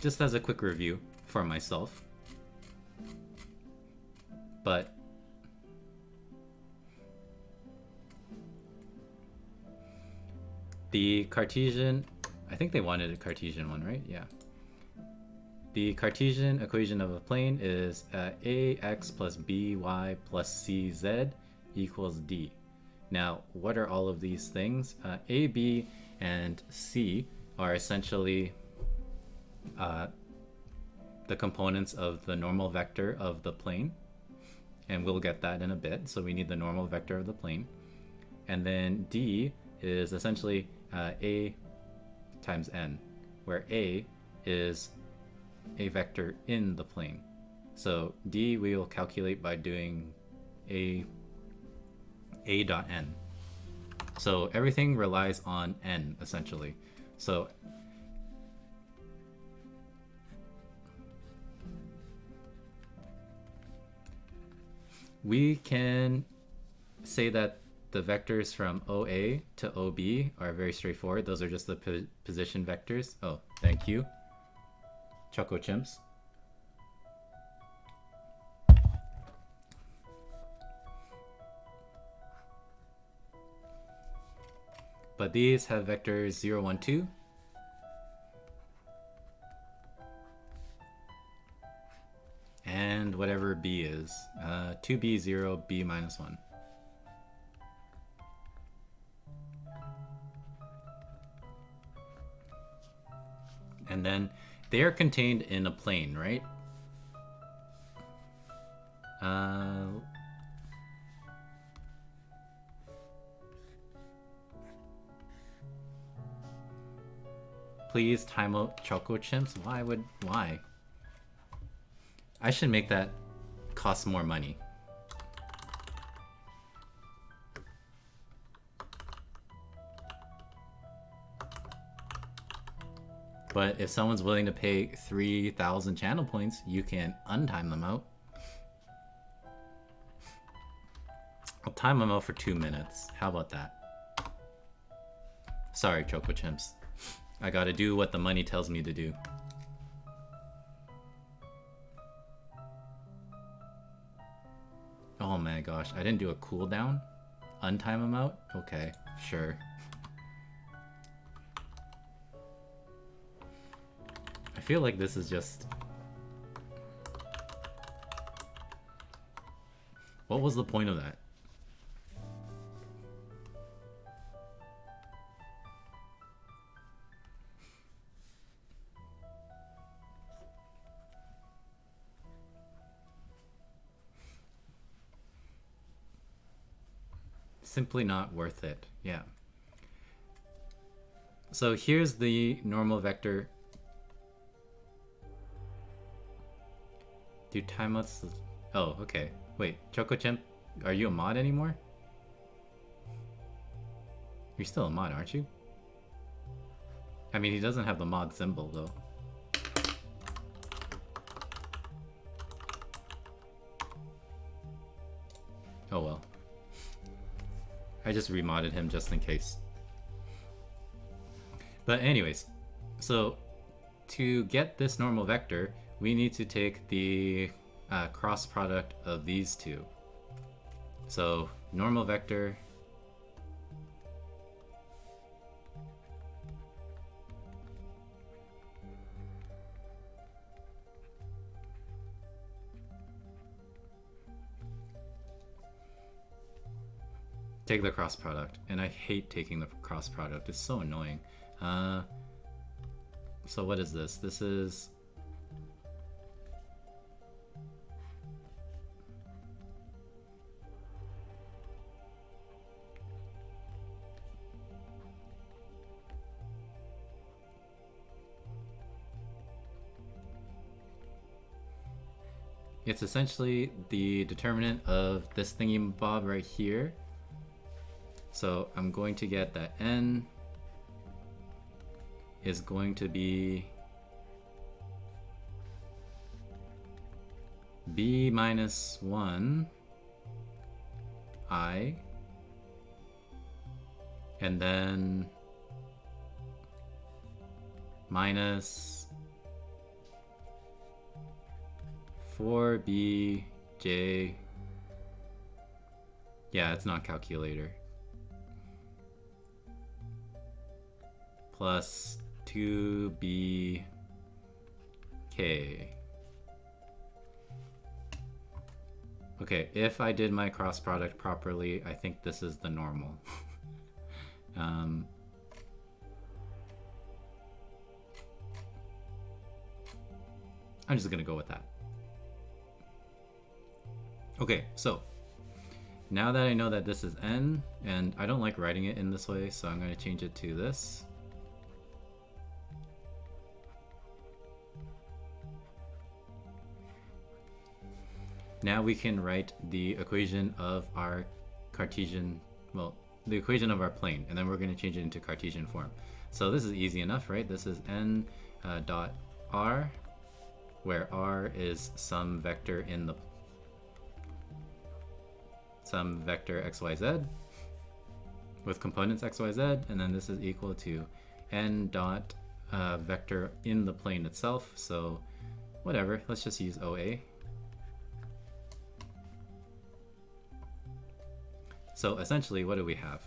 just as a quick review for myself, but the Cartesian, I think they wanted a Cartesian one, right? Yeah. The Cartesian equation of a plane is ax plus by plus cz equals d. Now, what are all of these things? A, b, and c are essentially the components of the normal vector of the plane. And we'll get that in a bit. So we need the normal vector of the plane. And then d is essentially a times n, where a is a vector in the plane. So d we will calculate by doing a dot n. So everything relies on n essentially. So we can say that the vectors from OA to OB are very straightforward. Those are just the position vectors. Oh, thank you, Choco Chimps. But these have vectors 0, 1, 2. And whatever B is, 2B, 0, B minus 1. And then they are contained in a plane, right? Please time out Choco Chimps. Why? I should make that cost more money. But if someone's willing to pay 3,000 channel points, you can untime them out. I'll time them out for 2 minutes. How about that? Sorry, Choco Chimps. I gotta do what the money tells me to do. Oh my gosh, I didn't do a cooldown? Untime them out? Okay, sure. I feel like this is just... What was the point of that? Simply not worth it. Yeah. So here's the normal vector. Do timeouts? Oh, okay. Wait, Choco Chimp, are you a mod anymore? You're still a mod, aren't you? I mean, he doesn't have the mod symbol though. Oh well. I just remodded him just in case. But anyways, so to get this normal vector, we need to take the cross product of these two. So normal vector take the cross product, and I hate taking the cross product. It's so annoying. So what is this? This is it's essentially the determinant of this thingy bob right here So I'm going to get that n is going to be b minus 1 I, and then minus 4bj. Yeah, it's not calculator. Plus 2bk. Okay, if I did my cross product properly, I think this is the normal. I'm just gonna go with that. Okay, so now that I know that this is n, and I don't like writing it in this way, so I'm going to change it to this. Now we can write the equation of our Cartesian, well, the equation of our plane, and then we're going to change it into Cartesian form. So this is easy enough, right? This is n dot r, where r is some vector in the some vector xyz with components xyz, and then this is equal to n dot vector in the plane itself. So whatever, let's just use OA. So essentially, what do we have?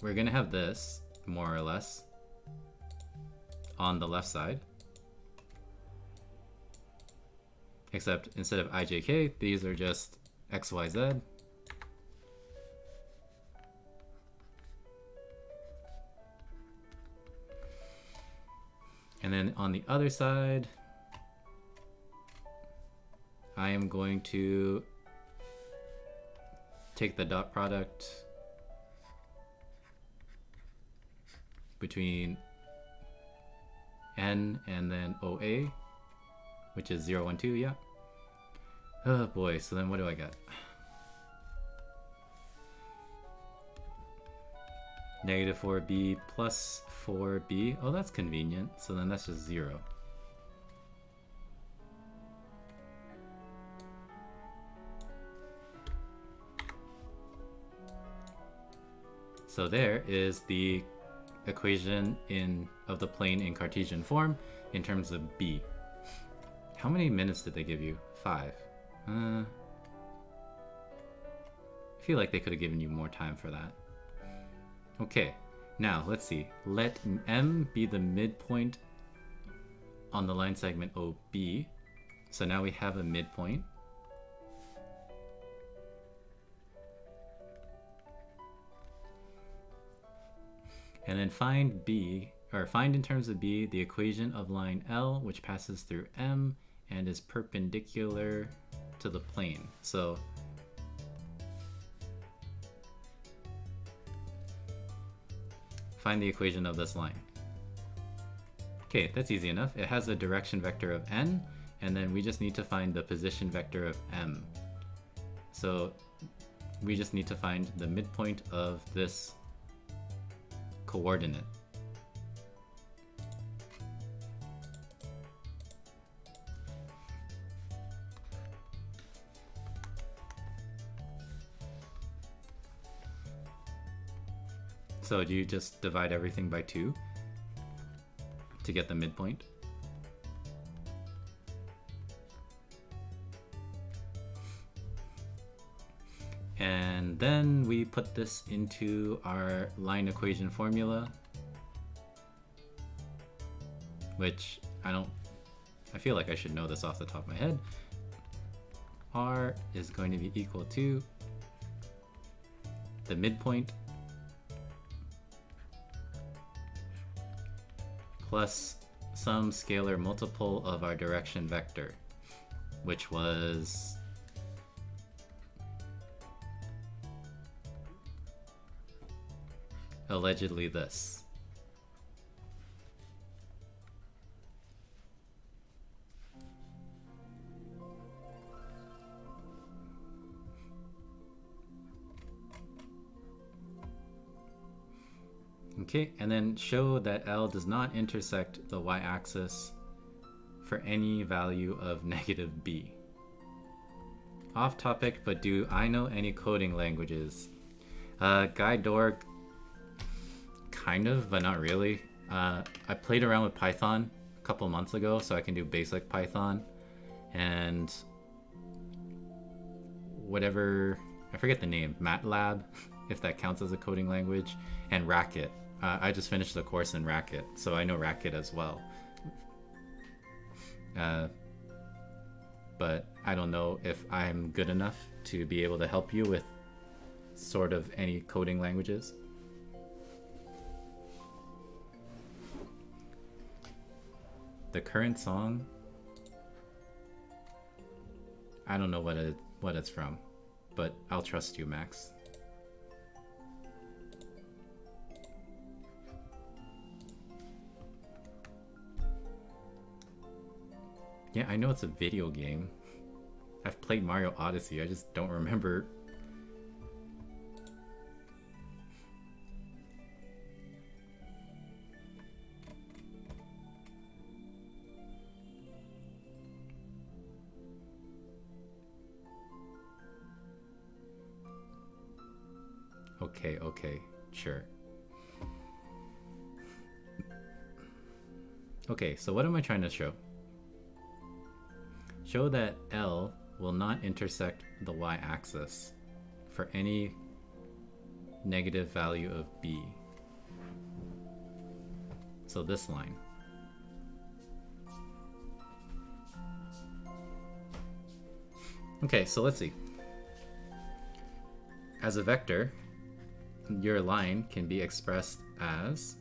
We're going to have this, more or less, on the left side. Except instead of ijk, these are just xyz. And then on the other side, I am going to take the dot product between n and then OA, which is 0, 1, 2, yeah. Oh boy, so then what do I get? Negative 4b plus 4b. Oh, that's convenient. So then that's just 0. So there is the equation of the plane in Cartesian form in terms of b. How many minutes did they give you? 5. I feel like they could have given you more time for that. Okay, now let's see. Let M be the midpoint on the line segment OB. So now we have a midpoint. And then find B, or find in terms of B, the equation of line L, which passes through M and is perpendicular to the plane. So find the equation of this line. Okay, that's easy enough. It has a direction vector of n, and then we just need to find the position vector of m. So we just need to find the midpoint of this coordinate. So do you just divide everything by 2 to get the midpoint? And then we put this into our line equation formula, which I feel like I should know this off the top of my head. R is going to be equal to the midpoint plus some scalar multiple of our direction vector, which was allegedly this. Okay, and then show that L does not intersect the y-axis for any value of negative b. Off topic, but do I know any coding languages? Guide.org, kind of, but not really. I played around with Python a couple months ago, so I can do basic Python. And whatever, I forget the name, MATLAB, if that counts as a coding language, and Racket. I just finished the course in Racket, so I know Racket as well. But I don't know if I'm good enough to be able to help you with sort of any coding languages. The current song, I don't know what it's from, but I'll trust you, Max. Yeah, I know it's a video game. I've played Mario Odyssey, I just don't remember. Okay, sure. Okay, so what am I trying to show? Show that L will not intersect the y-axis for any negative value of b. So this line. Okay, so let's see. As a vector, your line can be expressed as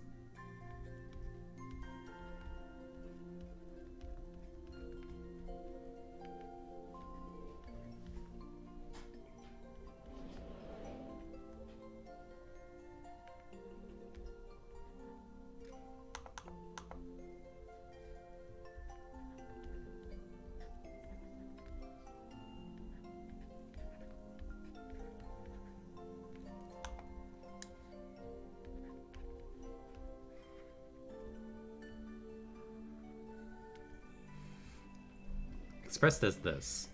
expressed as this.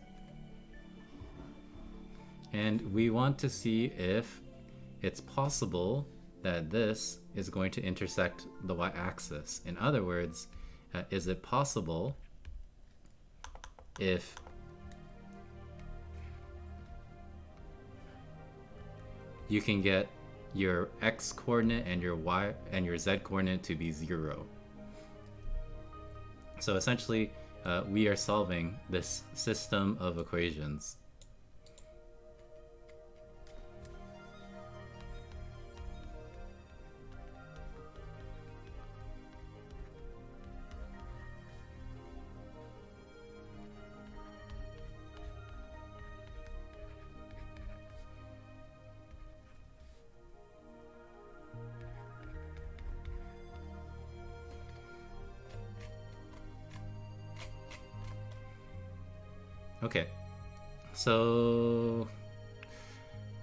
And we want to see if it's possible that this is going to intersect the y-axis. In other words, is it possible if you can get your x coordinate and your y and your z coordinate to be 0? So essentially, we are solving this system of equations. Okay, so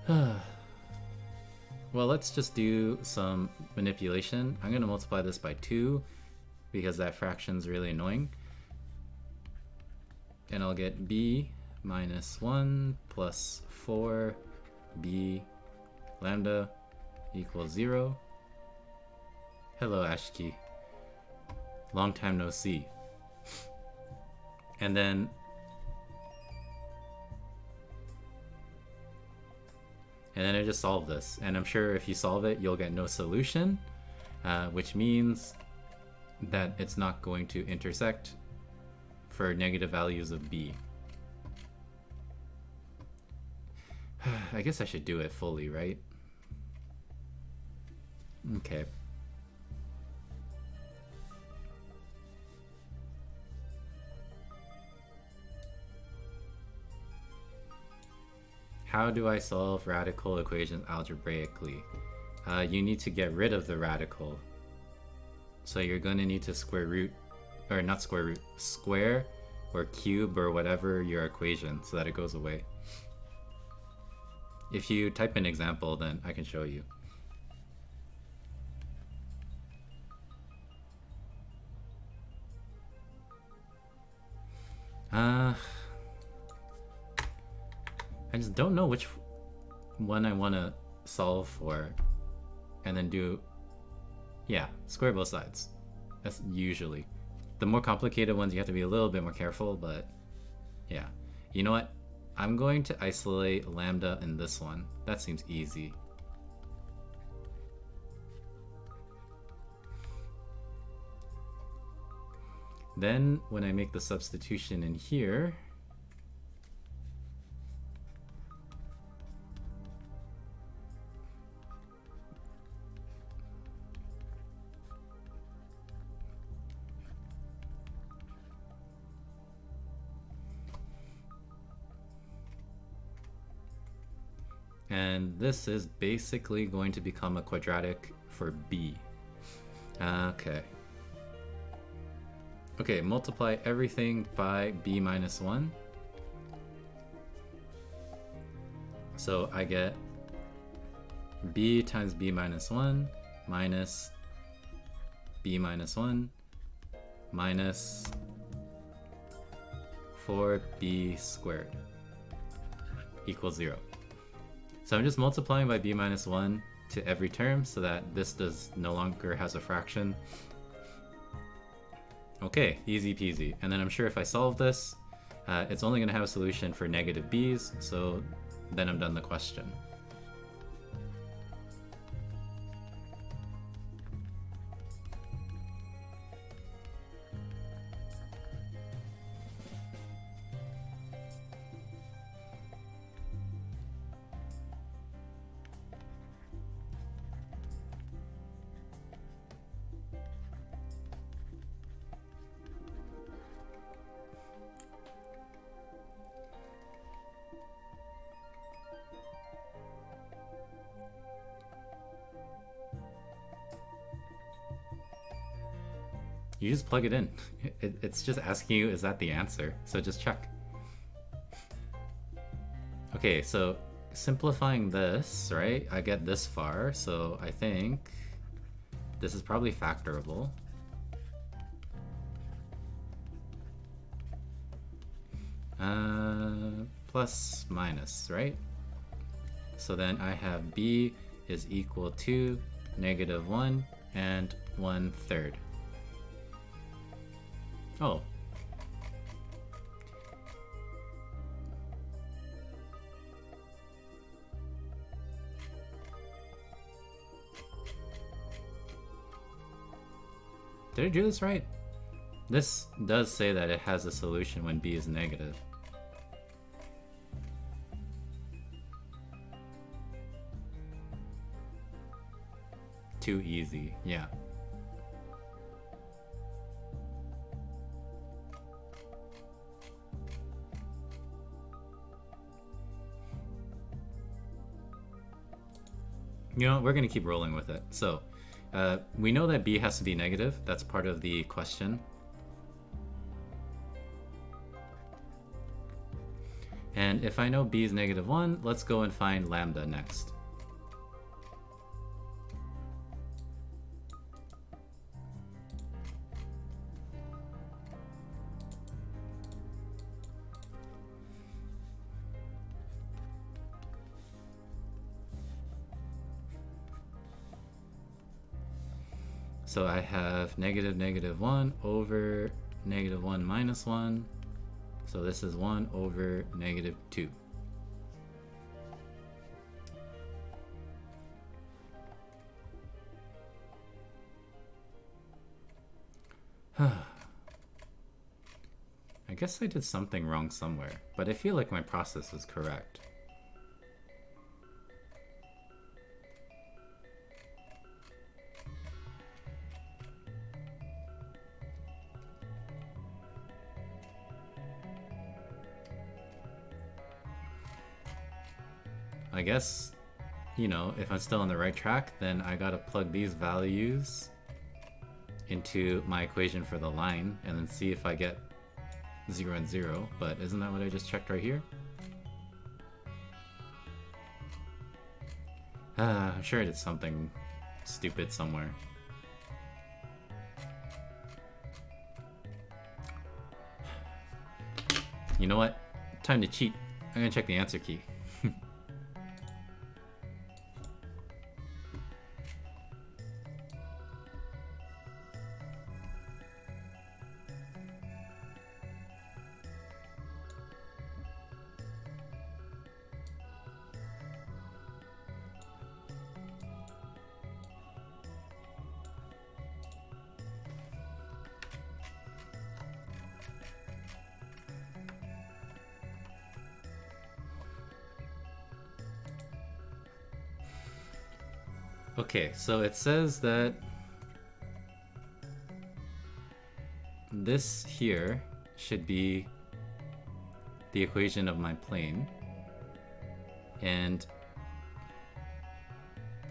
well, let's just do some manipulation. I'm going to multiply this by 2 because that fraction's really annoying. And I'll get b minus 1 plus 4b lambda equals 0. Hello, Ashki. Long time no see. And then I just solve this, and I'm sure if you solve it, you'll get no solution, which means that it's not going to intersect for negative values of b. I guess I should do it fully, right? Okay. How do I solve radical equations algebraically? You need to get rid of the radical. So you're going to need to square root, or not square root, square or cube or whatever your equation so that it goes away. If you type an example, then I can show you. I just don't know which one I want to solve for, and then do, yeah, square both sides. That's usually. The more complicated ones you have to be a little bit more careful, but yeah. You know what? I'm going to isolate lambda in this one. That seems easy. Then when I make the substitution in here, and this is basically going to become a quadratic for b. Okay. Okay, multiply everything by b minus 1. So I get b times b minus 1 minus b minus 1 minus 4b squared equals 0. So I'm just multiplying by b minus 1 to every term so that this does no longer has a fraction. Okay, easy peasy. And then I'm sure if I solve this, it's only going to have a solution for negative b's, so then I'm done the question. You just plug it in. It's just asking you, is that the answer? So just check. Okay, so simplifying this, right? I get this far, so I think this is probably factorable. Plus minus, right? So then I have b is equal to negative 1 and 1/3. Oh. Did I do this right? This does say that it has a solution when b is negative. Too easy, yeah. You know, we're gonna keep rolling with it. So, we know that b has to be negative. That's part of the question. And if I know b is negative 1, let's go and find lambda next. So I have negative 1 over negative 1 minus 1. So this is 1 over negative 2. I guess I did something wrong somewhere, but I feel like my process is correct. I guess, you know, if I'm still on the right track, then I gotta plug these values into my equation for the line and then see if I get 0 and 0, but isn't that what I just checked right here? I'm sure I did something stupid somewhere. You know what? Time to cheat. I'm gonna check the answer key. Okay, so it says that this here should be the equation of my plane. And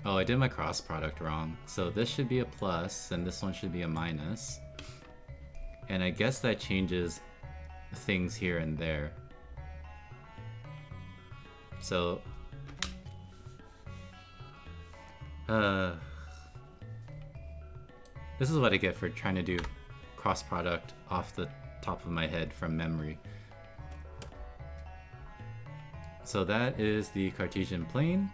oh, I did my cross product wrong. So this should be a plus and this one should be a minus. And I guess that changes things here and there. So this is what I get for trying to do cross product off the top of my head from memory. So that is the Cartesian plane.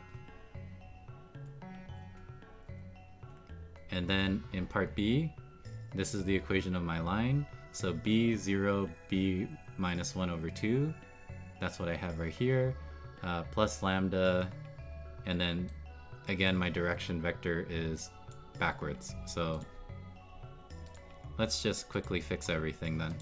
And then in part B, this is the equation of my line. So b0, b minus 1 over 2. That's what I have right here. Plus lambda. And then again, my direction vector is backwards. So let's just quickly fix everything then.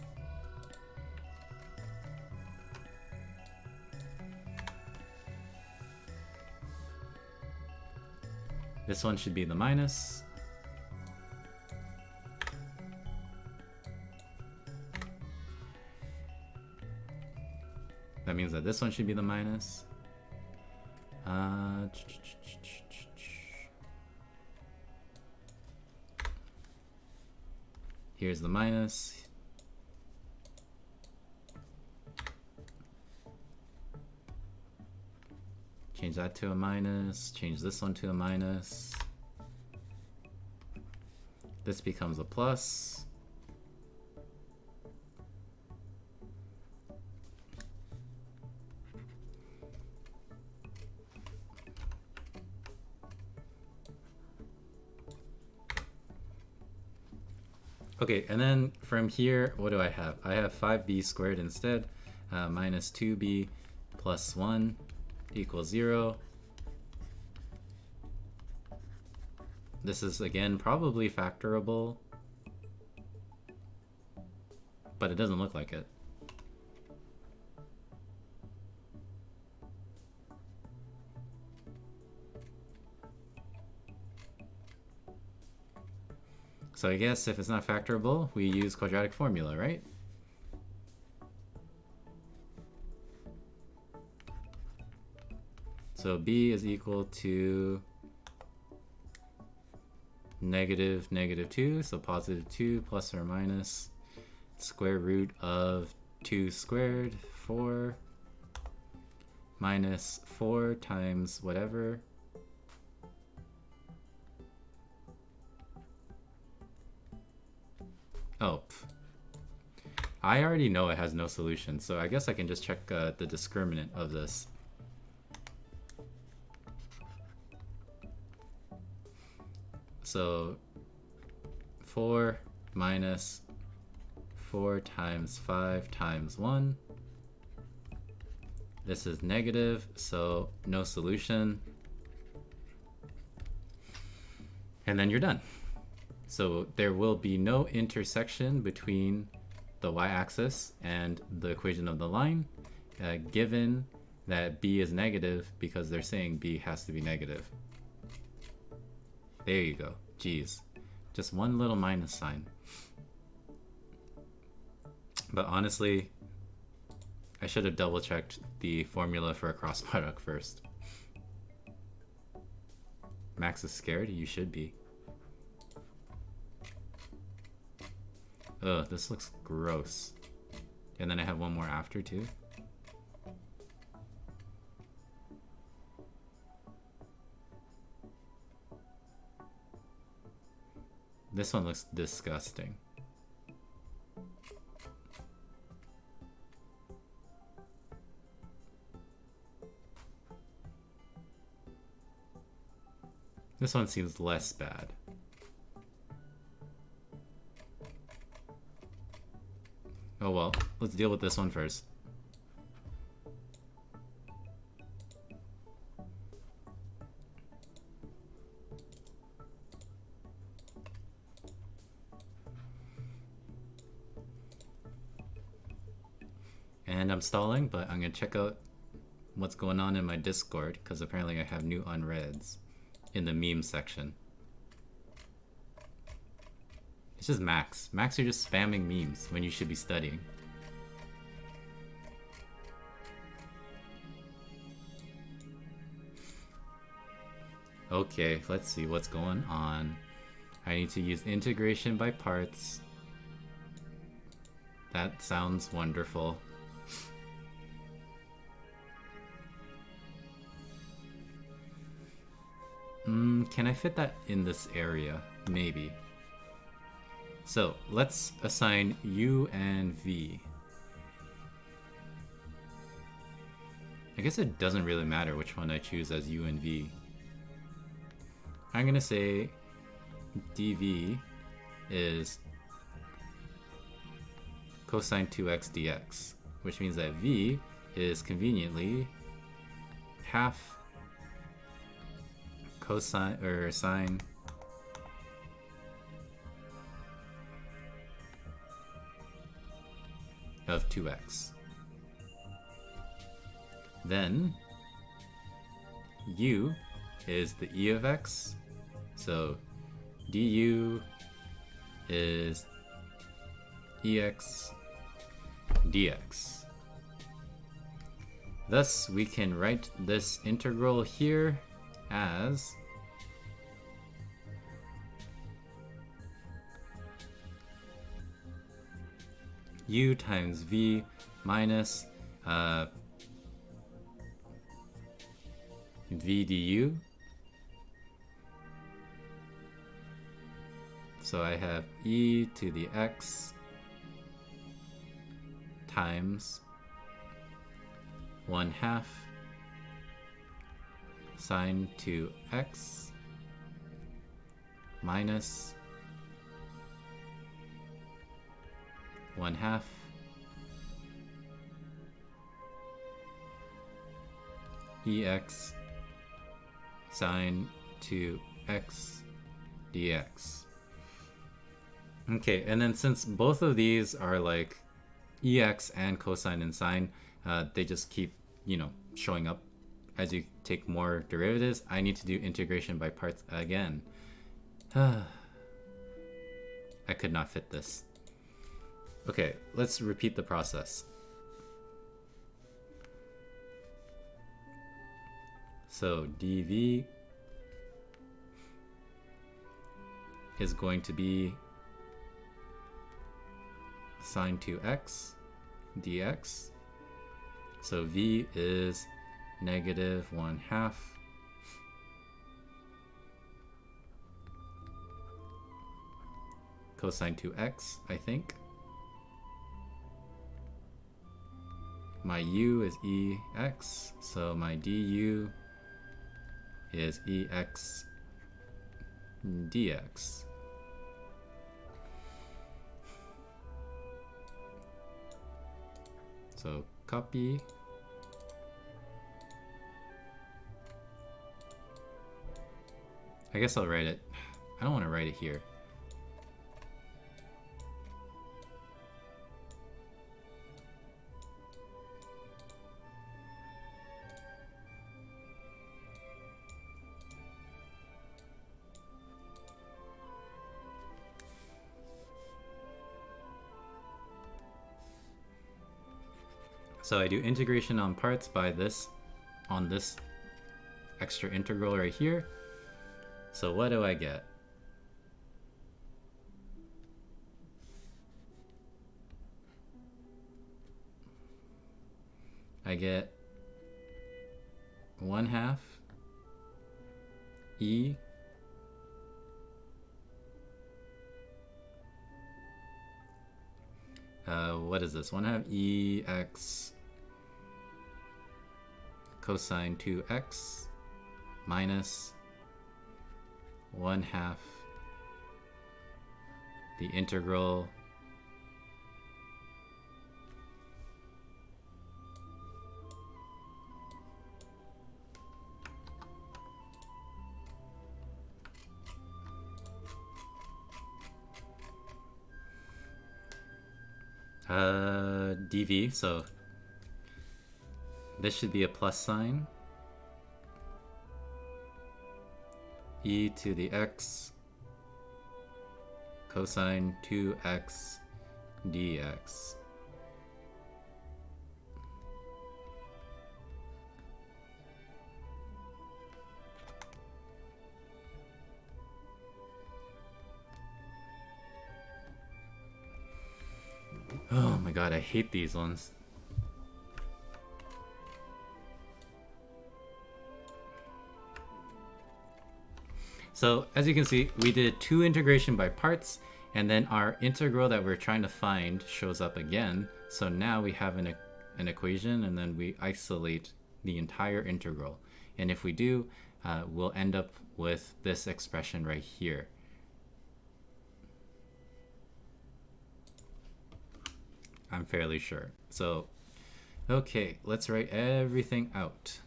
This one should be the minus. That means that this one should be the minus. Here's the minus. Change that to a minus. Change this one to a minus. This becomes a plus. Okay, and then from here, what do I have? I have 5b squared instead, minus 2b plus 1 equals 0. This is, again, probably factorable, but it doesn't look like it. So I guess if it's not factorable, we use quadratic formula, right? So b is equal to negative 2, so positive 2 plus or minus square root of 2 squared, 4, minus 4 times whatever. Oh, I already know it has no solution, so I guess I can just check the discriminant of this. So 4 minus 4 times 5 times 1. This is negative, so no solution. And then you're done. So there will be no intersection between the y-axis and the equation of the line, given that b is negative because they're saying b has to be negative. There you go. Geez. Just one little minus sign. But honestly, I should have double checked the formula for a cross product first. Max is scared? You should be. Ugh, this looks gross. And then I have one more after too. This one looks disgusting. This one seems less bad. Oh well, let's deal with this one first. And I'm stalling, but I'm gonna check out what's going on in my Discord, because apparently I have new unreads in the meme section. It's just Max. Max, you're just spamming memes when you should be studying. Okay, let's see what's going on. I need to use integration by parts. That sounds wonderful. Can I fit that in this area? Maybe. So let's assign U and V. I guess it doesn't really matter which one I choose as U and V. I'm gonna say dV is cosine 2x dx, which means that V is conveniently half cosine or sine of 2x. Then U is the E of x, so du is ex dx. Thus we can write this integral here as U times V minus V du. So I have e to the x times 1/2 sine 2x minus 1/2 ex sine 2x dx. Okay, and then since both of these are like ex and cosine and sine, they just keep, you know, showing up as you take more derivatives. I need to do integration by parts again. I could not fit this. Okay, let's repeat the process. So dv is going to be sine 2x dx. So v is negative 1/2 cosine 2x, I think. My u is ex, so my du is ex dx. So copy. I guess I'll write it. I don't want to write it here. So I do integration on parts by this, on this extra integral right here. So what do I get? I get 1/2 e what is this? 1/2 ex cosine 2x minus 1/2 the integral dv, so this should be a plus sign, e to the x cosine 2x dx. Oh my god, I hate these ones. So as you can see, we did 2 integration by parts, and then our integral that we're trying to find shows up again. So now we have an equation, and then we isolate the entire integral. And if we do, we'll end up with this expression right here. I'm fairly sure. So, okay, let's write everything out.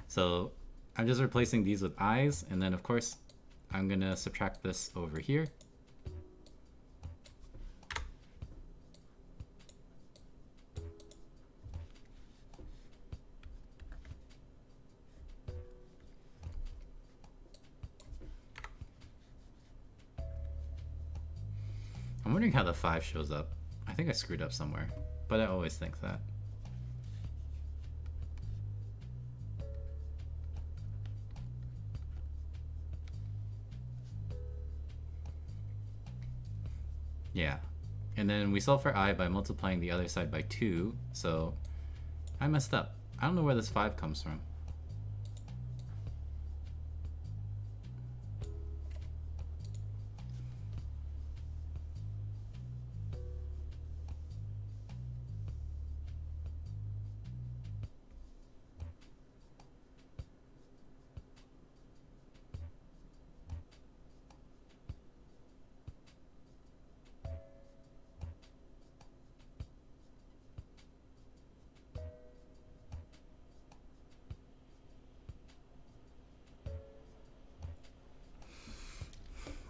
So I'm just replacing these with i's, and then of course I'm gonna subtract this over here. I'm wondering how the 5 shows up. I think I screwed up somewhere, but I always think that. Yeah, and then we solve for I by multiplying the other side by 2, so I messed up. I don't know where this 5 comes from.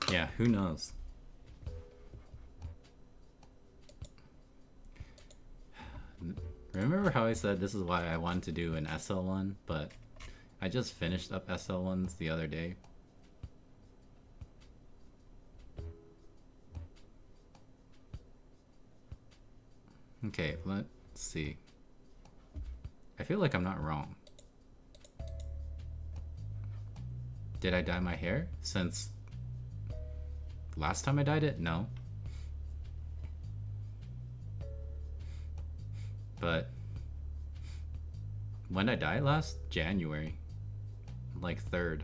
Yeah, who knows? Remember how I said this is why I wanted to do an SL1, but I just finished up SL1s the other day. Okay, let's see. I feel like I'm not wrong. Did I dye my hair since last time I dyed it? No. But when did I dye it last? January. Like 3rd.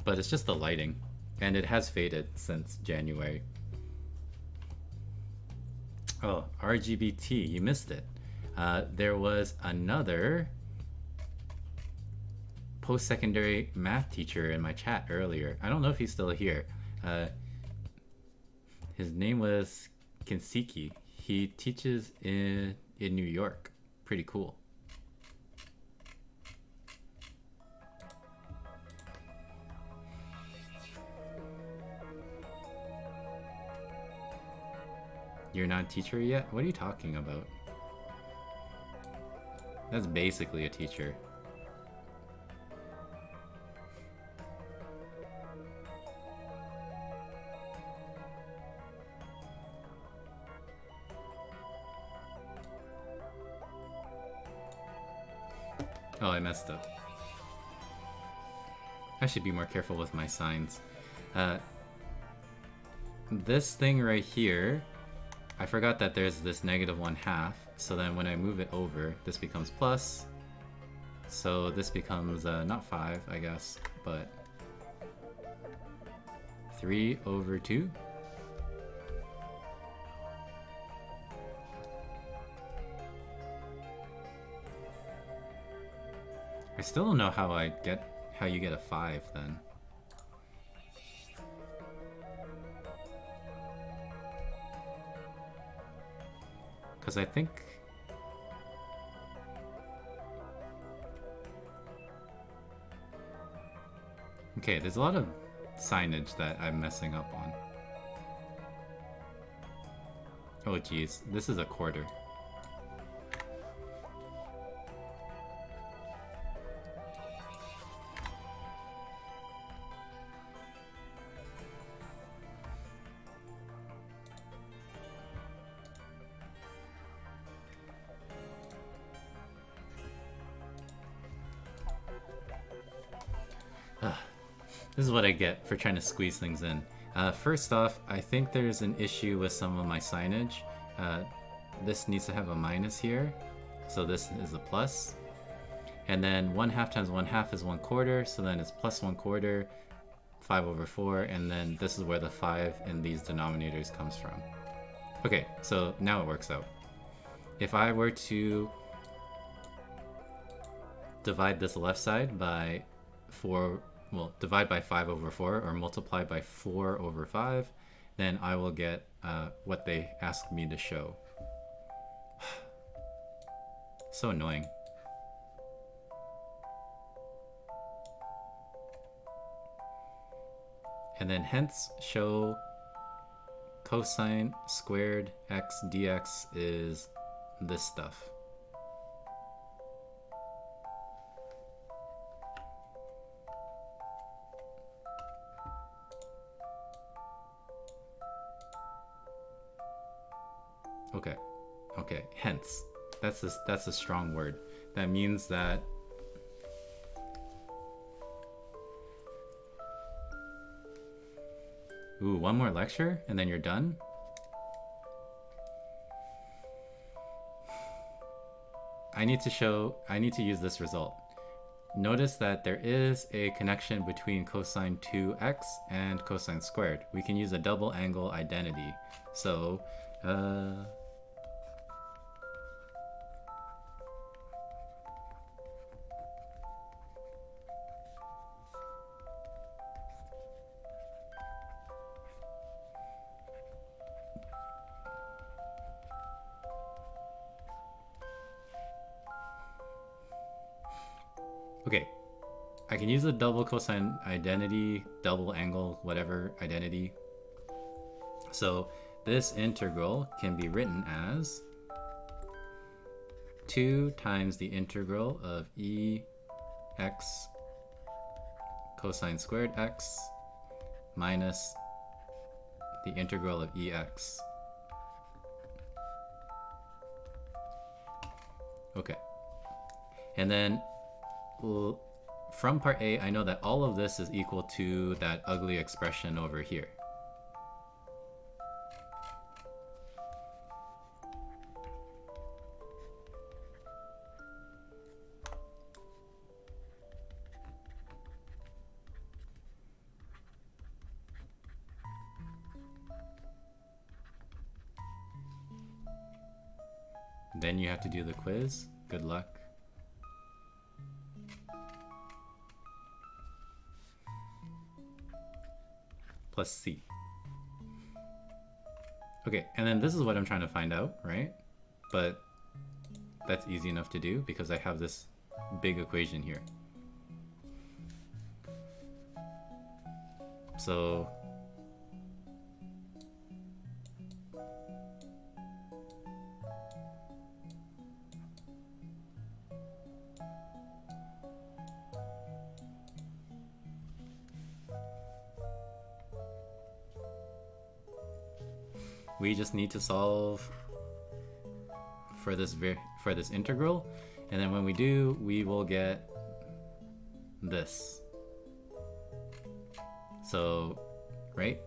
But it's just the lighting. And it has faded since January. Oh, RGBT, you missed it. There was another post-secondary math teacher in my chat earlier. I don't know if he's still here. His name was Kinsiki. He teaches in New York. Pretty cool. You're not a teacher yet? What are you talking about? That's basically a teacher. Oh, I messed up. I should be more careful with my signs. this thing right here, I forgot that there's this negative 1/2, so then when I move it over, this becomes plus. So this becomes not 5, I guess, but 3/2. I still don't know how you get a 5 then. Because I think... Okay, there's a lot of signage that I'm messing up on. Oh geez, this is a quarter. This is what I get for trying to squeeze things in. First off, I think there's an issue with some of my signage. This needs to have a minus here, so this is a plus. And then 1/2 times 1/2 is 1/4, so then it's plus 1/4, 5/4, and then this is where the 5 in these denominators comes from. Okay, so now it works out. If I were to divide this left side by 4, well, divide by 5/4 or multiply by 4/5, then I will get what they asked me to show. So annoying. And then hence show cosine squared x dx is this stuff. Okay, hence. That's a strong word. That means that ooh, one more lecture and then you're done? I need to use this result. Notice that there is a connection between cosine 2x and cosine squared. We can use a double angle identity. So, okay, I can use a double cosine identity, double angle, whatever identity. So this integral can be written as 2 times the integral of x cosine squared x minus the integral of ex. Okay. And then from part A, I know that all of this is equal to that ugly expression over here. Then you have to do the quiz. Good luck. Plus C. Okay, and then this is what I'm trying to find out, right? But that's easy enough to do because I have this big equation here. So we just need to solve for this integral, and then when we do, we will get this. So, right?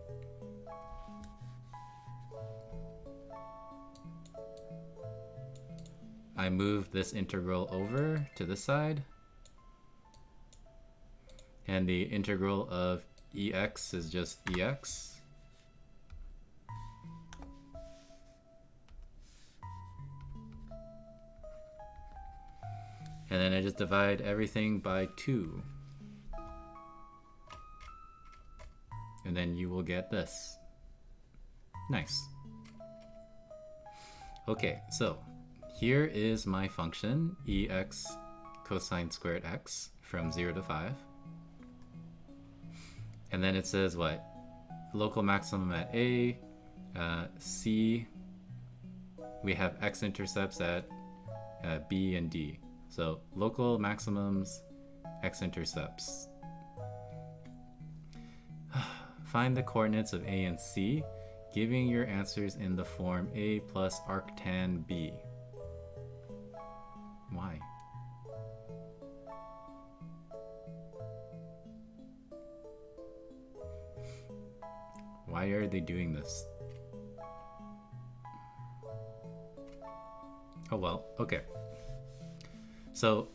I move this integral over to this side. And the integral of EX is just EX. And then I just divide everything by 2. And then you will get this. Nice. Okay, so here is my function, EX cosine squared x from 0 to 5. And then it says what? Local maximum at A, C, we have x-intercepts at B and D. So local maximums, x-intercepts. Find the coordinates of A and C, giving your answers in the form A plus arctan B. Why? Why are they doing this? Oh well, okay. So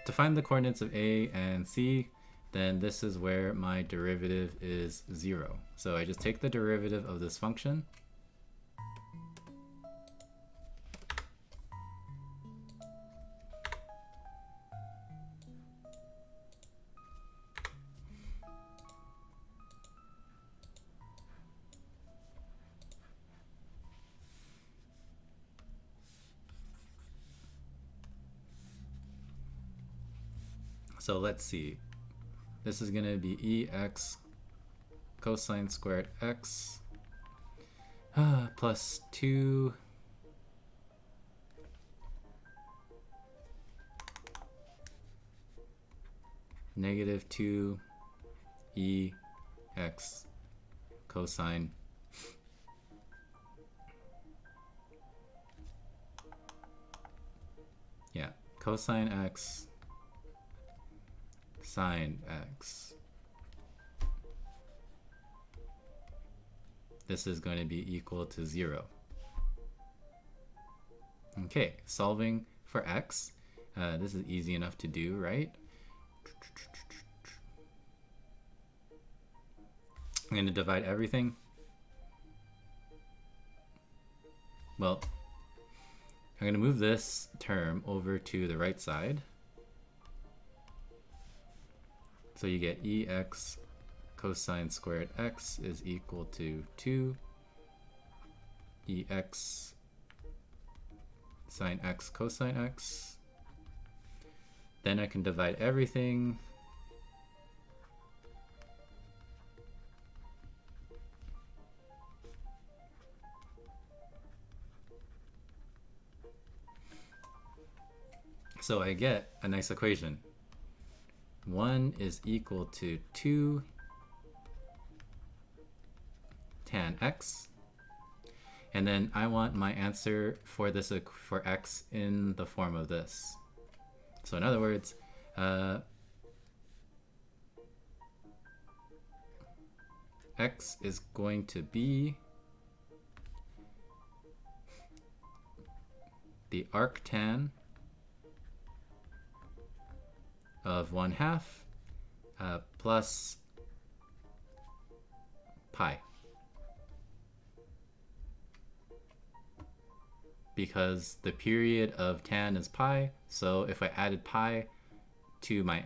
to find the coordinates of A and C, then this is where my derivative is 0. So I just take the derivative of this function. So let's see. This is going to be EX cosine squared x plus 2 negative 2 EX cosine cosine x sine x. This is going to be equal to 0. Okay, solving for x. This is easy enough to do, right? I'm going to divide everything. Well, I'm going to move this term over to the right side. So you get EX cosine squared x is equal to 2 EX sine x cosine x. Then I can divide everything. So I get a nice equation. 1 is equal to 2 tan x. And then I want my answer for this for x in the form of this. So in other words, x is going to be the arctan of 1/2 plus pi. Because the period of tan is pi, so if I added pi to my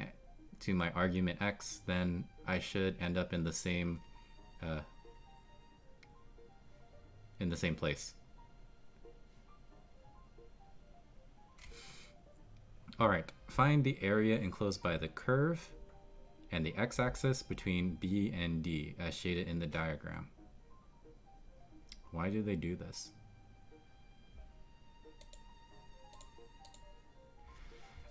argument x, then I should end up in the same place. All right, find the area enclosed by the curve and the x-axis between B and D as shaded in the diagram. Why do they do this?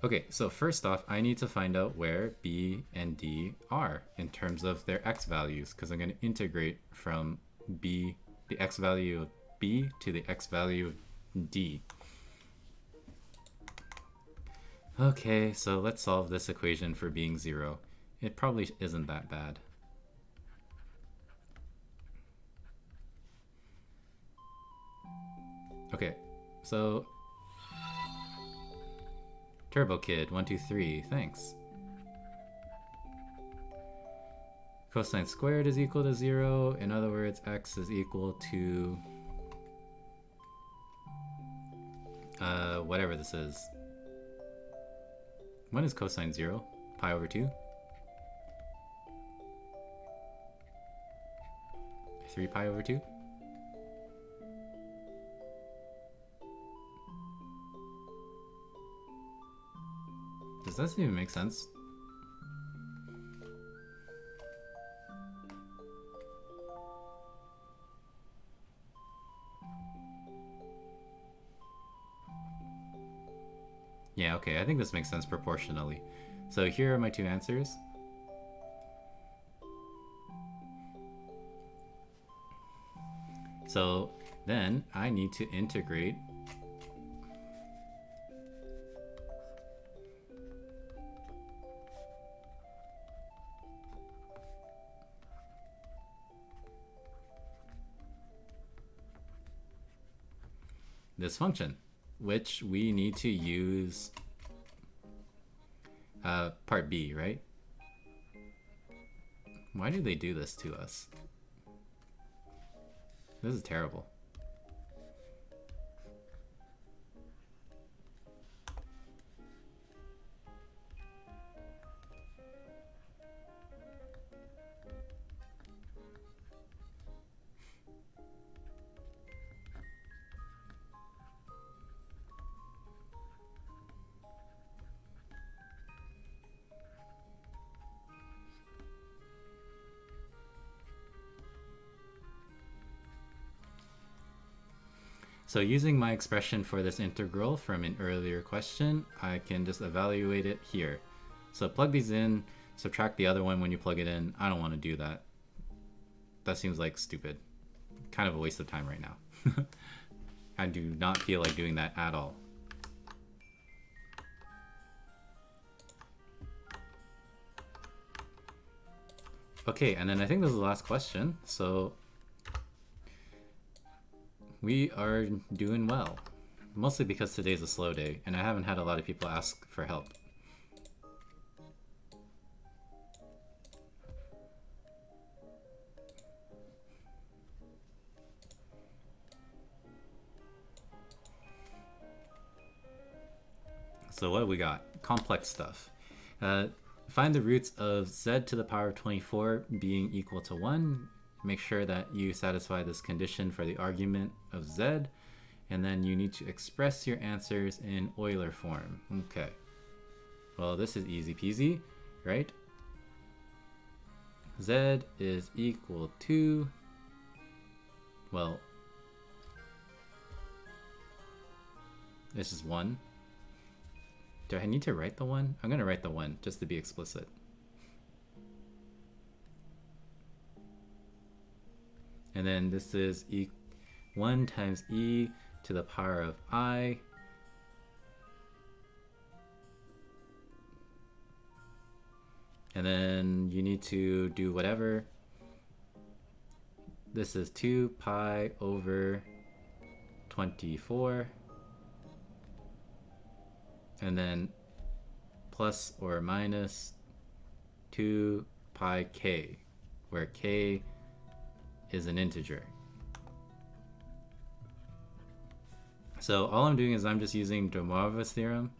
Okay, so first off, I need to find out where B and D are in terms of their x values, because I'm going to integrate from B, the x value of B to the x value of D. Okay, so let's solve this equation for being 0. It probably isn't that bad. Okay, so Turbo Kid 123, thanks. Cosine squared is equal to 0. In other words, x is equal to whatever this is. When is cosine 0? Pi over 2? 3 pi over 2? Does this even make sense? Yeah, okay, I think this makes sense proportionally. So here are my two answers. So then I need to integrate this function, which we need to use part B, right? Why do they do this to us? This is terrible. So using my expression for this integral from an earlier question, I can just evaluate it here. So plug these in, subtract the other one when you plug it in. I don't want to do that. That seems like stupid. Kind of a waste of time right now. I do not feel like doing that at all. Okay, and then I think this is the last question. So we are doing well, mostly because today's a slow day and I haven't had a lot of people ask for help. So what do we got? Complex stuff. Find the roots of z to the power of 24 being equal to 1. Make sure that you satisfy this condition for the argument of z, and then you need to express your answers in Euler form. Okay. Well, this is easy peasy, right? Z is equal to, well, this is 1. Do I need to write the 1? I'm going to write the 1 just to be explicit. And then this is 1 times e to the power of I. And then you need to do whatever. This is 2 pi over 24. And then plus or minus 2 pi k, where k is an integer. So all I'm doing is I'm just using de Moivre's theorem.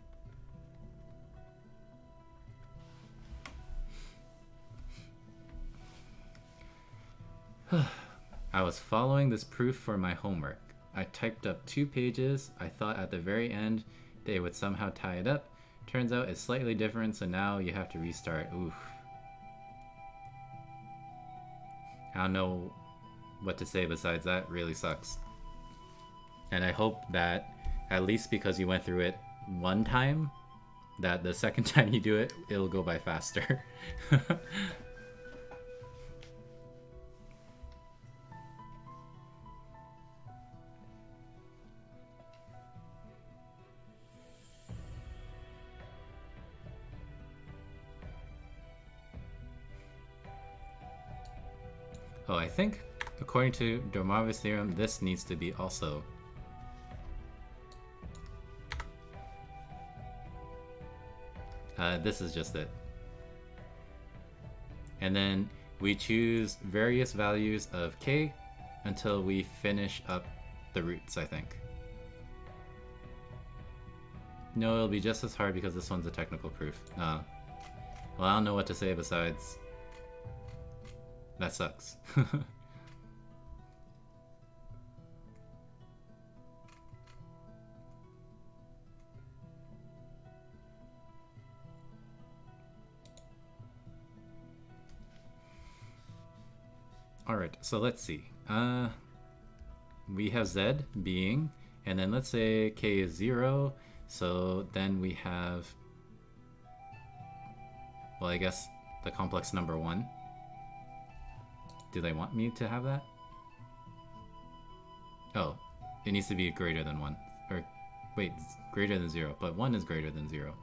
I was following this proof for my homework. I typed up 2 pages. I thought at the very end they would somehow tie it up. Turns out it's slightly different, so now you have to restart. Oof. I don't know what to say besides that. Really sucks. And I hope that at least because you went through it one time, that the second time you do it, it'll go by faster. Oh, I think according to de Moivre's theorem, this needs to be also. This is just it. And then we choose various values of k until we finish up the roots, I think. No, it'll be just as hard because this one's a technical proof. Well, I don't know what to say besides that sucks. Alright, so let's see. We have z being, and then let's say k is 0, so then we have, well, I guess the complex number 1. Do they want me to have that? Oh, it needs to be greater than 1. Or, wait, greater than 0, but 1 is greater than 0.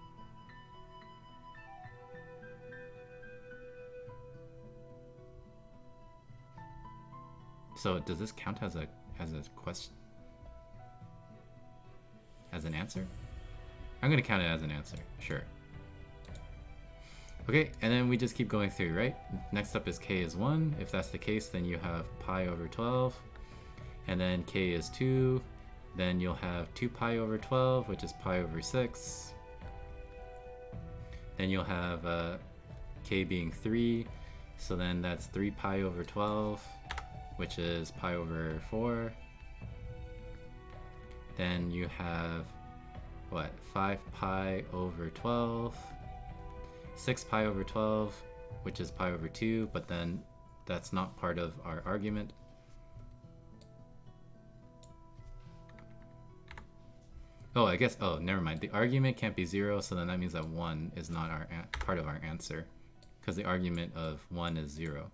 So does this count as a question? As an answer? I'm gonna count it as an answer, sure. Okay, and then we just keep going through, right? Next up is k is 1. If that's the case, then you have pi over 12. And then k is 2. Then you'll have 2 pi over 12, which is pi over 6. Then you'll have k being 3. So then that's 3 pi over 12, which is pi over 4. Then you have, what, 5 pi over 12, 6 pi over 12, which is pi over 2, but then that's not part of our argument. Oh, I guess, oh, never mind. The argument can't be 0, so then that means that 1 is not our part of our answer, because the argument of 1 is 0.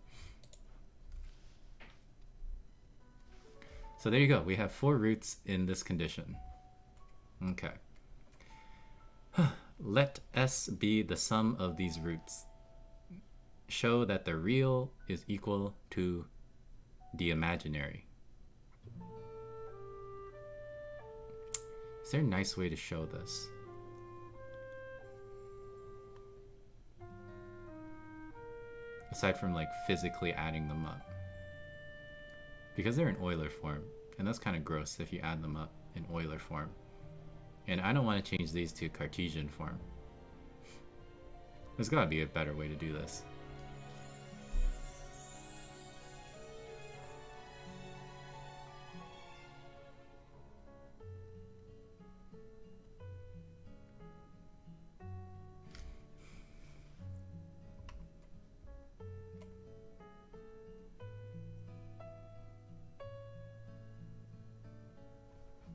So there you go. We have 4 roots in this condition. Okay. Let S be the sum of these roots. Show that the real is equal to the imaginary. Is there a nice way to show this? Aside from like physically adding them up. Because they're in Euler form, and that's kind of gross if you add them up in Euler form. And I don't want to change these to Cartesian form. There's got to be a better way to do this.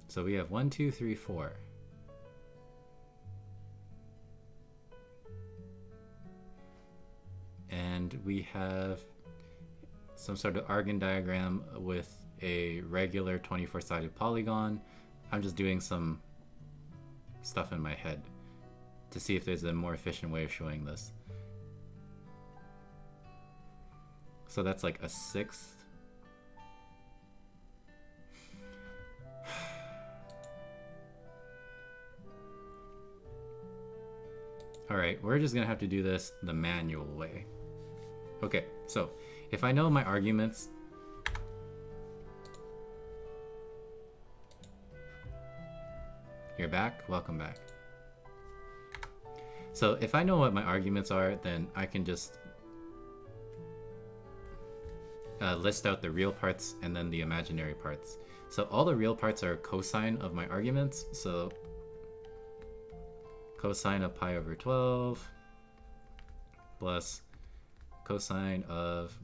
So we have 1, 2, 3, 4. And we have some sort of Argand diagram with a regular 24-sided polygon. I'm just doing some stuff in my head to see if there's a more efficient way of showing this. So that's like a 1/6. Alright, we're just gonna have to do this the manual way. Okay, so if I know my arguments, you're back? Welcome back. So if I know what my arguments are, then I can just list out the real parts and then the imaginary parts. So all the real parts are cosine of my arguments, so cosine of pi over 12 plus cosine of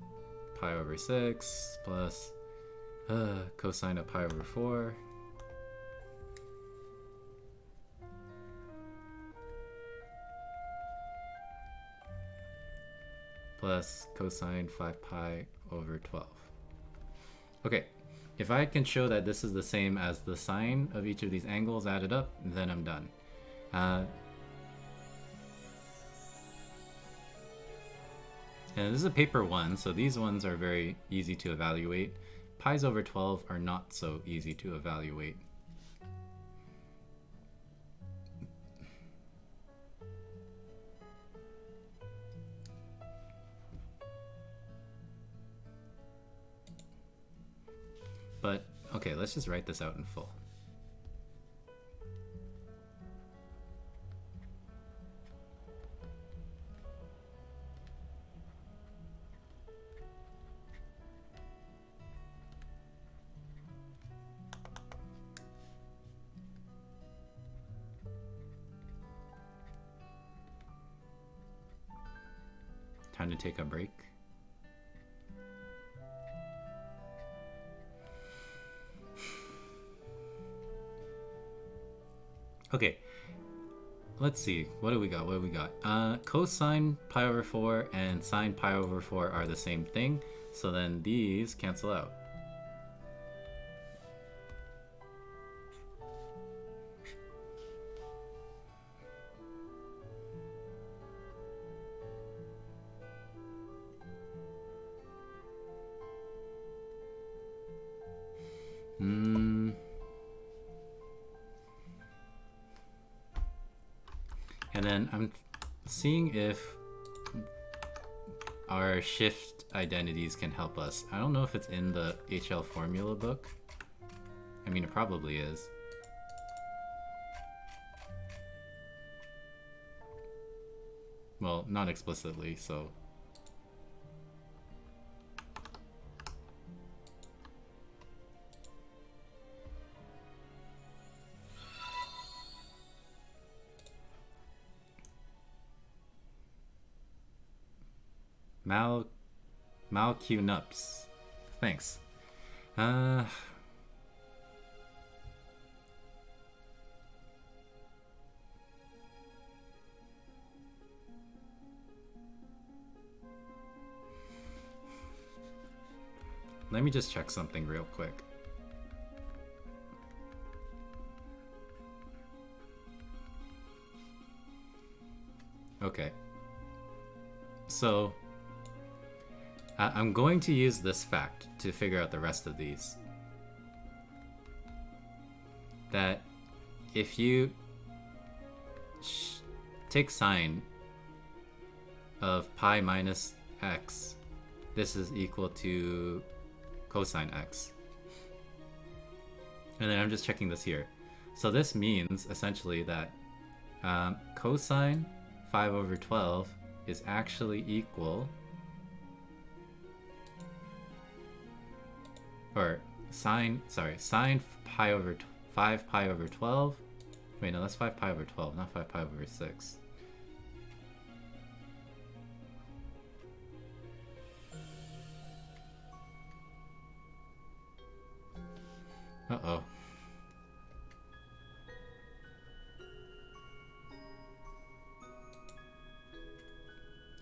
pi over 6 plus cosine of pi over 4 plus cosine 5 pi over 12. Okay, if I can show that this is the same as the sine of each of these angles added up, then I'm done. And this is a paper 1, so these ones are very easy to evaluate. Pi's over 12 are not so easy to evaluate. Okay, let's just write this out in full. Time to take a break. Okay, let's see. What do we got? What do we got? Cosine pi over 4 and sine pi over 4 are the same thing, so then these cancel out. And then I'm seeing if our shift identities can help us. I don't know if it's in the HL formula book. I mean, it probably is. Well, not explicitly, so. Malcunups. Thanks. Let me just check something real quick. Okay. So I'm going to use this fact to figure out the rest of these. That if you take sine of pi minus x, this is equal to cosine x. And then I'm just checking this here. So this means essentially that cosine 5 over 12 is actually equal, or sine pi over 5 pi over 12. Wait, no, that's 5 pi over 12, not 5 pi over 6. Uh-oh.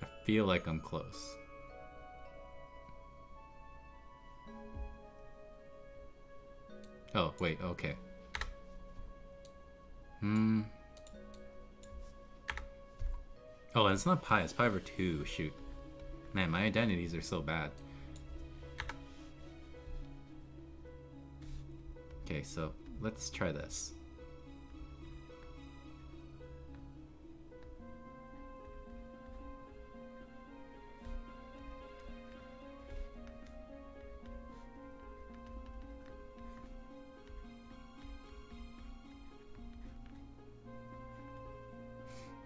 I feel like I'm close. Oh, wait, okay. Oh, it's not pi, it's pi over 2, shoot. Man, my identities are so bad. Okay, so let's try this.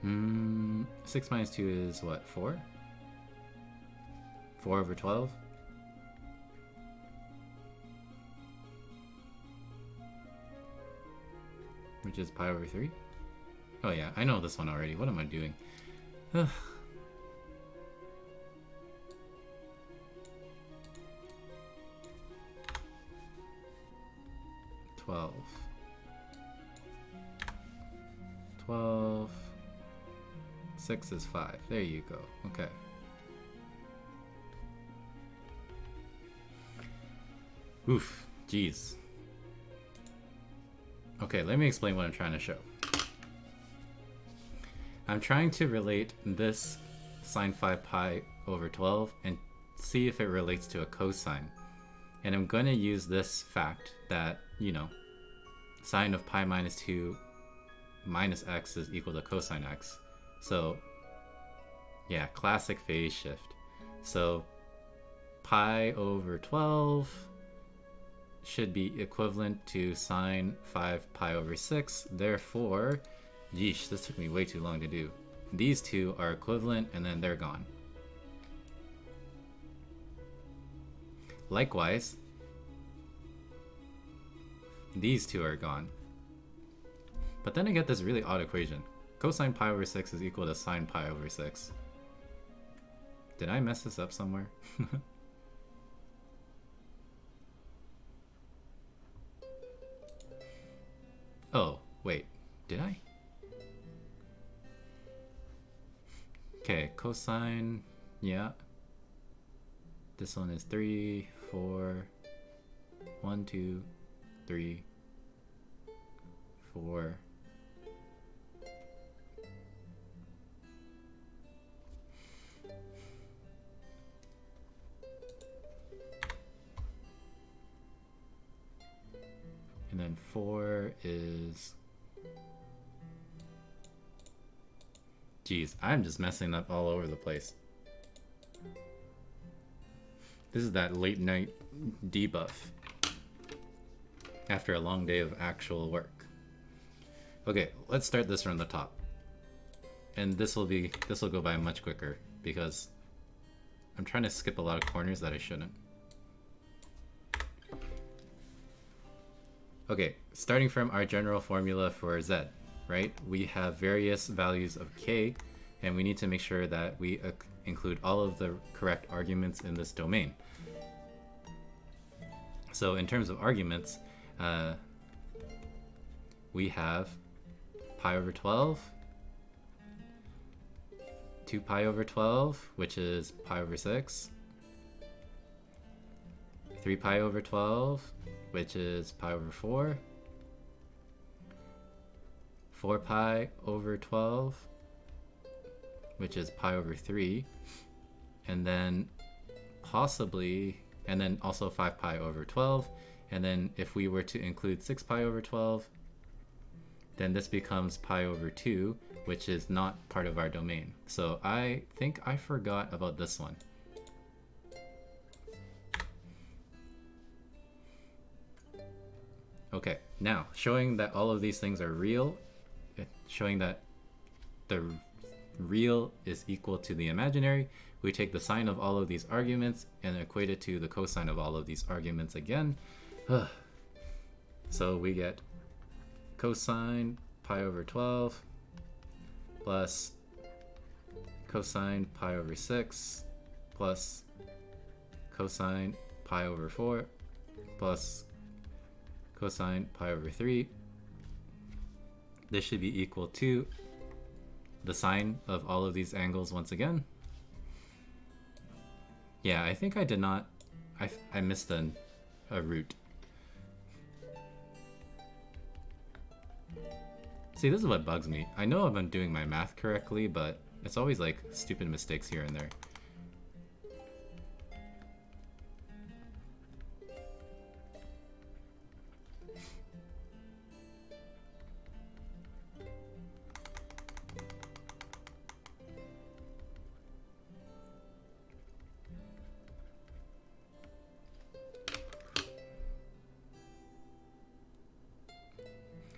Hmm, 6 minus 2 is what, 4? 4 over 12? Which is pi over 3? Oh yeah, I know this one already. What am I doing? Ugh. $12. 12. 6 is 5. There you go. Okay. Oof. Jeez. Okay, let me explain what I'm trying to show. I'm trying to relate this sine 5 pi over 12 and see if it relates to a cosine. And I'm going to use this fact that, you know, sine of pi minus 2 minus x is equal to cosine x. So, yeah, classic phase shift. So, pi over 12 should be equivalent to sine 5 pi over 6. Therefore, yeesh, this took me way too long to do. These two are equivalent, and then they're gone. Likewise, these two are gone. But then I get this really odd equation. Cosine pi over 6 is equal to sine pi over 6. Did I mess this up somewhere? Oh, wait, did I? Okay, cosine, yeah. This one is 3, 4, 1, 2, 3, 4. And then 4 is... Geez, I'm just messing up all over the place. This is that late night debuff after a long day of actual work. Okay, let's start this from the top. And this will go by much quicker because I'm trying to skip a lot of corners that I shouldn't. Okay, starting from our general formula for z, right? We have various values of k, and we need to make sure that we include all of the correct arguments in this domain. So in terms of arguments, we have pi over 12, 2 pi over 12, which is pi over 6, 3 pi over 12, which is pi over 4, 4 pi over 12, which is pi over 3, and then also 5 pi over 12, and then if we were to include 6 pi over 12, then this becomes pi over 2, which is not part of our domain. So I think I forgot about this one. Okay, now showing that all of these things are real, showing that the real is equal to the imaginary, we take the sine of all of these arguments and equate it to the cosine of all of these arguments again. So we get cosine pi over 12 plus cosine pi over 6 plus cosine pi over 4 plus cosine pi over 3. This should be equal to the sine of all of these angles once again. Yeah, I think I did not... I missed a root. See, this is what bugs me. I know if I'm doing my math correctly, but it's always like stupid mistakes here and there.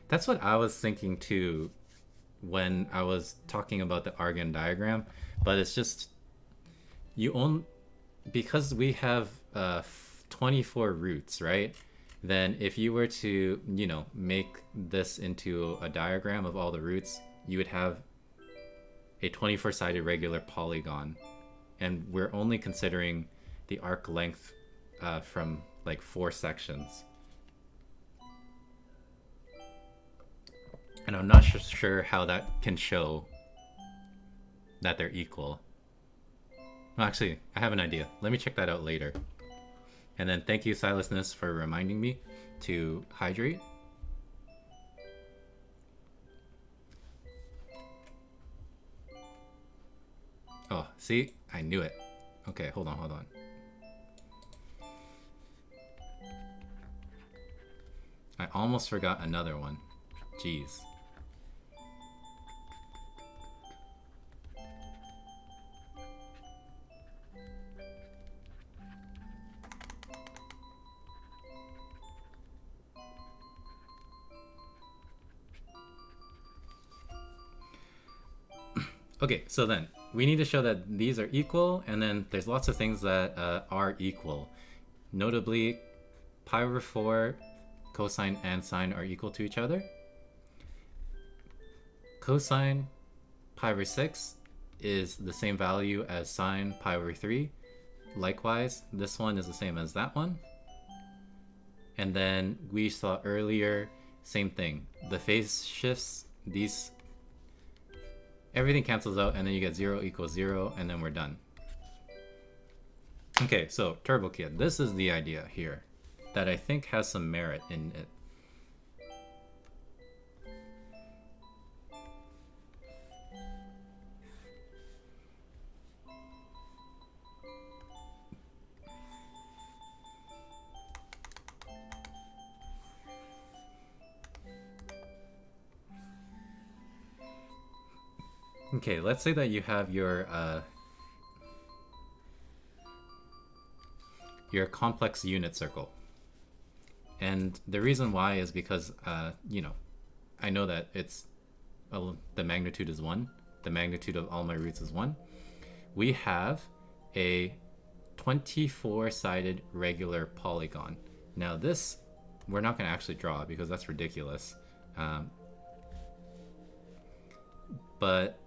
That's what I was thinking too when I was talking about the Venn diagram, but it's just because we have 24 roots, right? Then if you were to, make this into a diagram of all the roots, you would have a 24-sided regular polygon, and we're only considering the arc length from like 4 sections. And I'm not sure how that can show that they're equal. Well, actually, I have an idea. Let me check that out later. And then thank you, Silasness, for reminding me to hydrate. Oh, see? I knew it. Okay, hold on. I almost forgot another one. Jeez. Okay, so then we need to show that these are equal, and then there's lots of things that are equal. Notably, pi over 4 cosine and sine are equal to each other. Cosine pi over 6 is the same value as sine pi over 3. Likewise, this one is the same as that one. And then we saw earlier, same thing. The phase shifts, these, everything cancels out, and then you get 0 equals 0, and then we're done. Okay, so Turbo Kid, this is the idea here that I think has some merit in it. Okay, let's say that you have your complex unit circle. And the reason why is because, you know, I know that it's the magnitude is 1. The magnitude of all my roots is 1. We have a 24-sided regular polygon. Now this, we're not going to actually draw because that's ridiculous. But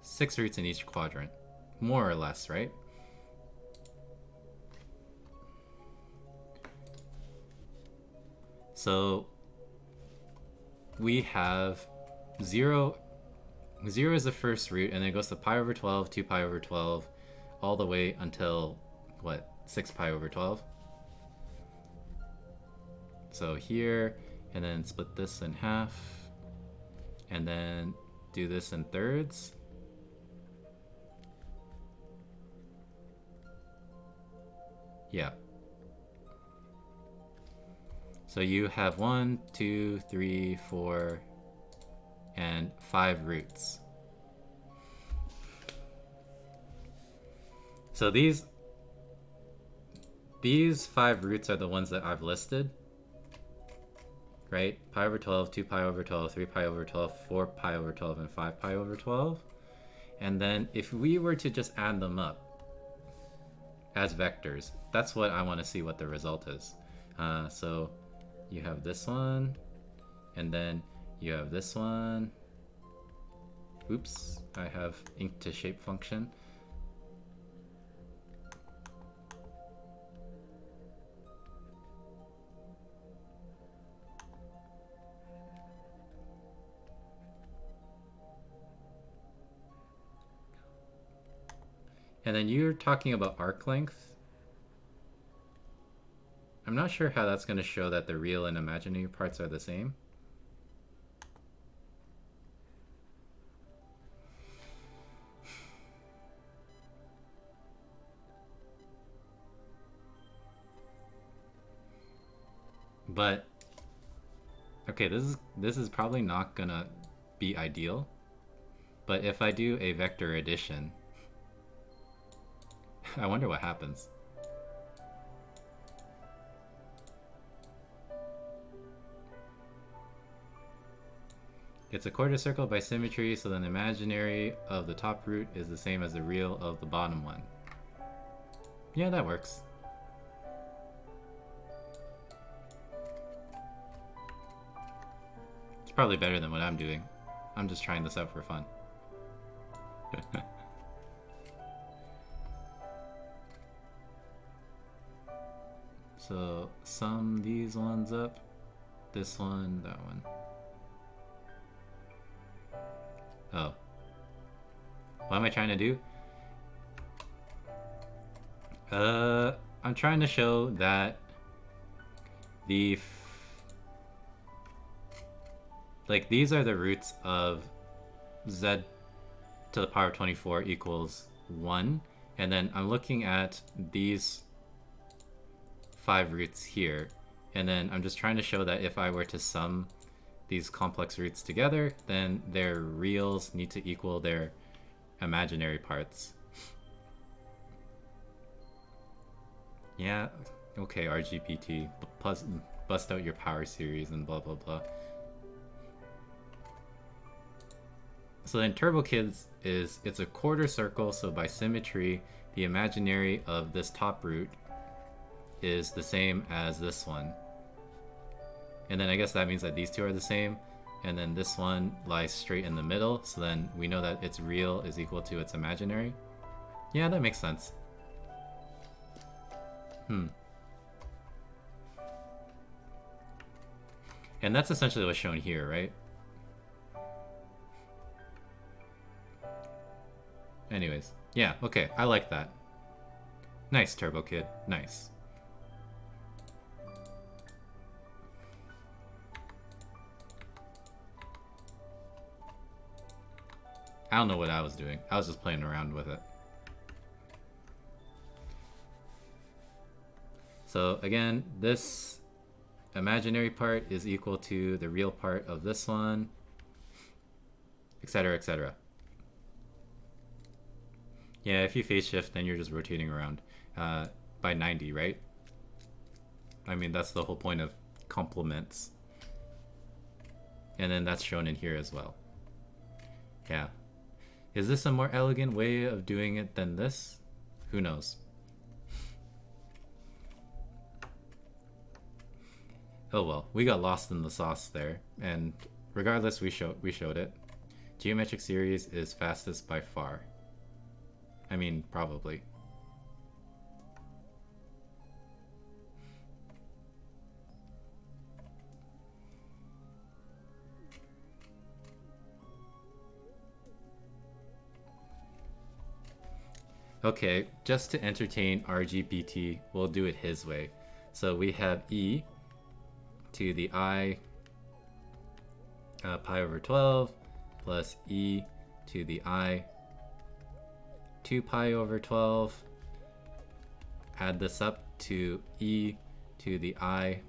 six roots in each quadrant, more or less, right? So we have 0 is the first root, and then it goes to pi over 12, 2 pi over 12, all the way until, what, 6 pi over 12? So here, and then split this in half, and then do this in thirds. Yeah. So you have 1, 2, 3, 4, and 5 roots. So these 5 roots are the ones that I've listed, right? Pi over 12, 2 pi over 12, 3 pi over 12, 4 pi over 12, and 5 pi over 12. And then if we were to just add them up as vectors, that's what I want to see what the result is. So you have this one, and then you have this one. Oops, I have ink to shape function. And then you're talking about arc length. I'm not sure how that's going to show that the real and imaginary parts are the same. But okay, this is probably not gonna be ideal. But if I do a vector addition, I wonder what happens. It's a quarter circle by symmetry, so then the imaginary of the top root is the same as the real of the bottom one. Yeah, that works. It's probably better than what I'm doing. I'm just trying this out for fun. So sum these ones up. This one, that one. Oh. What am I trying to do? I'm trying to show that the like these are the roots of z to the power of 24 equals 1, and then I'm looking at these 5 roots here, and then I'm just trying to show that if I were to sum these complex roots together, then their reals need to equal their imaginary parts. Yeah, okay, RGPT, bust out your power series and blah blah blah. So then Turbo Kids it's a quarter circle, so by symmetry, the imaginary of this top root is the same as this one. And then I guess that means that these two are the same, and then this one lies straight in the middle, so then we know that its real is equal to its imaginary. Yeah, that makes sense. And that's essentially what's shown here, right? Anyways, yeah, okay, I like that. Nice, Turbo Kid, nice. I don't know what I was doing. I was just playing around with it. So again, this imaginary part is equal to the real part of this one, etc., etc. Yeah, if you phase shift, then you're just rotating around by 90, right? I mean, that's the whole point of complements. And then that's shown in here as well. Yeah. Is this a more elegant way of doing it than this? Who knows? Oh well, we got lost in the sauce there, and regardless, we showed it. Geometric series is fastest by far. I mean, probably. Okay, just to entertain RGPT, we'll do it his way. So we have e to the I pi over 12 plus e to the I 2 pi over 12. Add this up to e to the I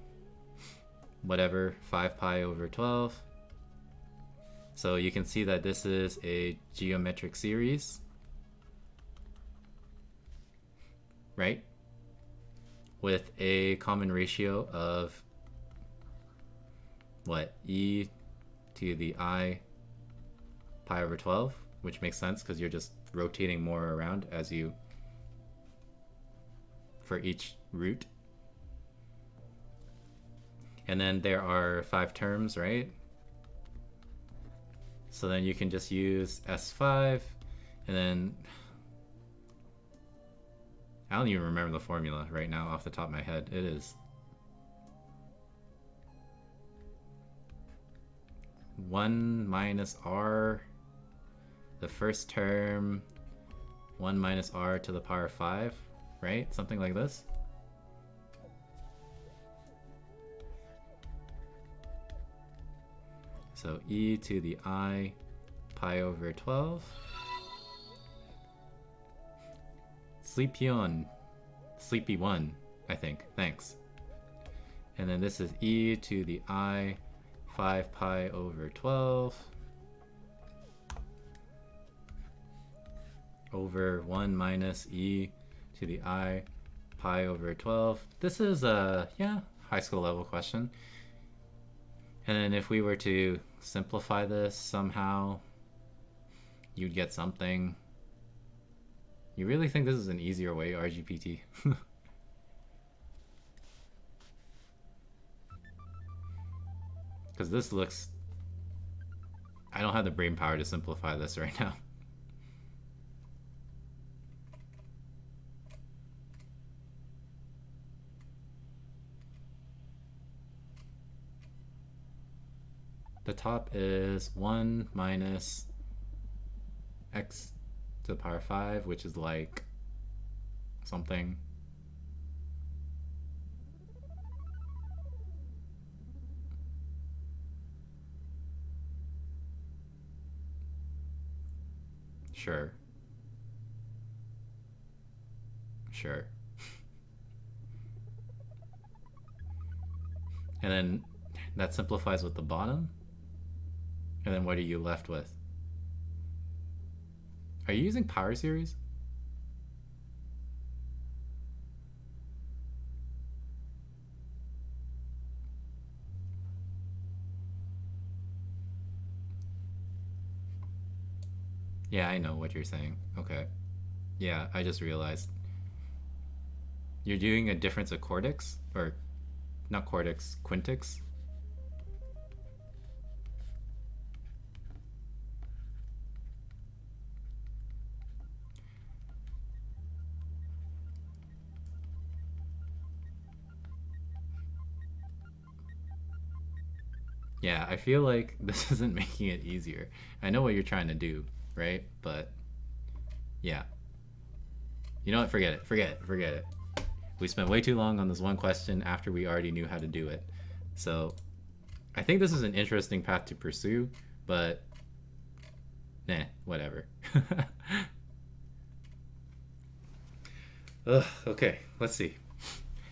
whatever 5 pi over 12. So you can see that this is a geometric series, right? With a common ratio of what? E to the I pi over 12, which makes sense because you're just rotating more around as you for each root. And then there are 5 terms, right? So then you can just use S5, and then I don't even remember the formula right now off the top of my head. It is 1 minus r, the first term, 1 minus r to the power 5, right? Something like this. So e to the I pi over 12. Sleepy one, I think. Thanks. And then this is e to the I 5 pi over 12 over 1 minus e to the I pi over 12. This is a, yeah, high school level question. And then if we were to simplify this somehow, you'd get something. You really think this is an easier way, RGPT? Because this looks... I don't have the brain power to simplify this right now. The top is 1 minus x to the power 5, which is like something. Sure. Sure. And then that simplifies with the bottom. And then what are you left with? Are you using power series? Yeah, I know what you're saying. Okay. Yeah, I just realized. You're doing a difference of quartix? Or, not quartix, quintix? Yeah, I feel like this isn't making it easier. I know what you're trying to do, right? But, yeah. You know what? Forget it. Forget it. Forget it. We spent way too long on this one question after we already knew how to do it. So, I think this is an interesting path to pursue, but nah, whatever. Ugh, okay, let's see.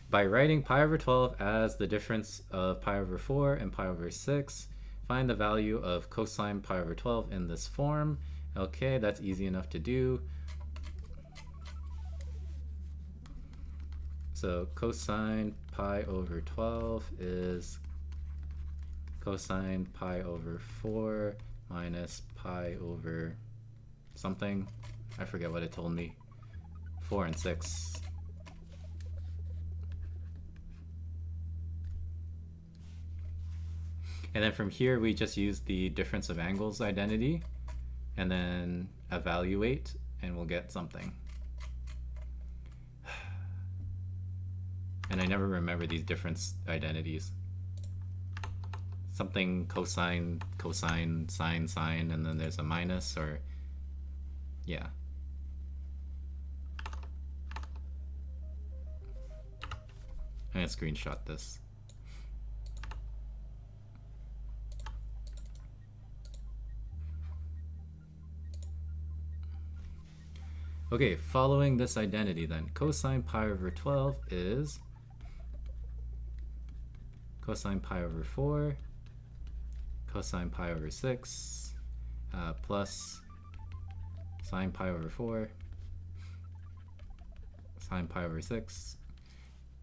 By writing pi over 12 as the difference of pi over 4 and pi over 6, find the value of cosine pi over 12 in this form. Okay, that's easy enough to do. So cosine pi over 12 is cosine pi over 4 minus pi over something. I forget what it told me. 4 and 6. And then from here, we just use the difference of angles identity and then evaluate, and we'll get something. And I never remember these difference identities. Something cosine, cosine, sine, sine, and then there's a minus, or yeah. I'm gonna screenshot this. Okay, following this identity then, cosine pi over 12 is cosine pi over 4, cosine pi over 6, plus sine pi over 4, sine pi over 6.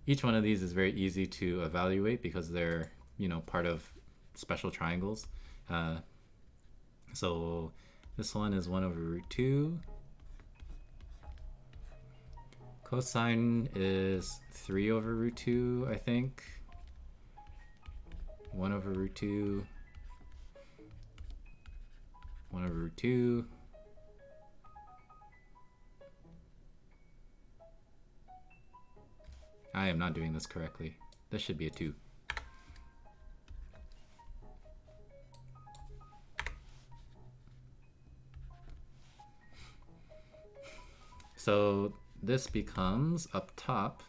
Each one of these is very easy to evaluate because they're, you know, part of special triangles. So this one is 1 over root 2. Cosine is 3 over root 2, I think. 1 over root 2. 1 over root 2. I am not doing this correctly. This should be a 2. So this becomes up top.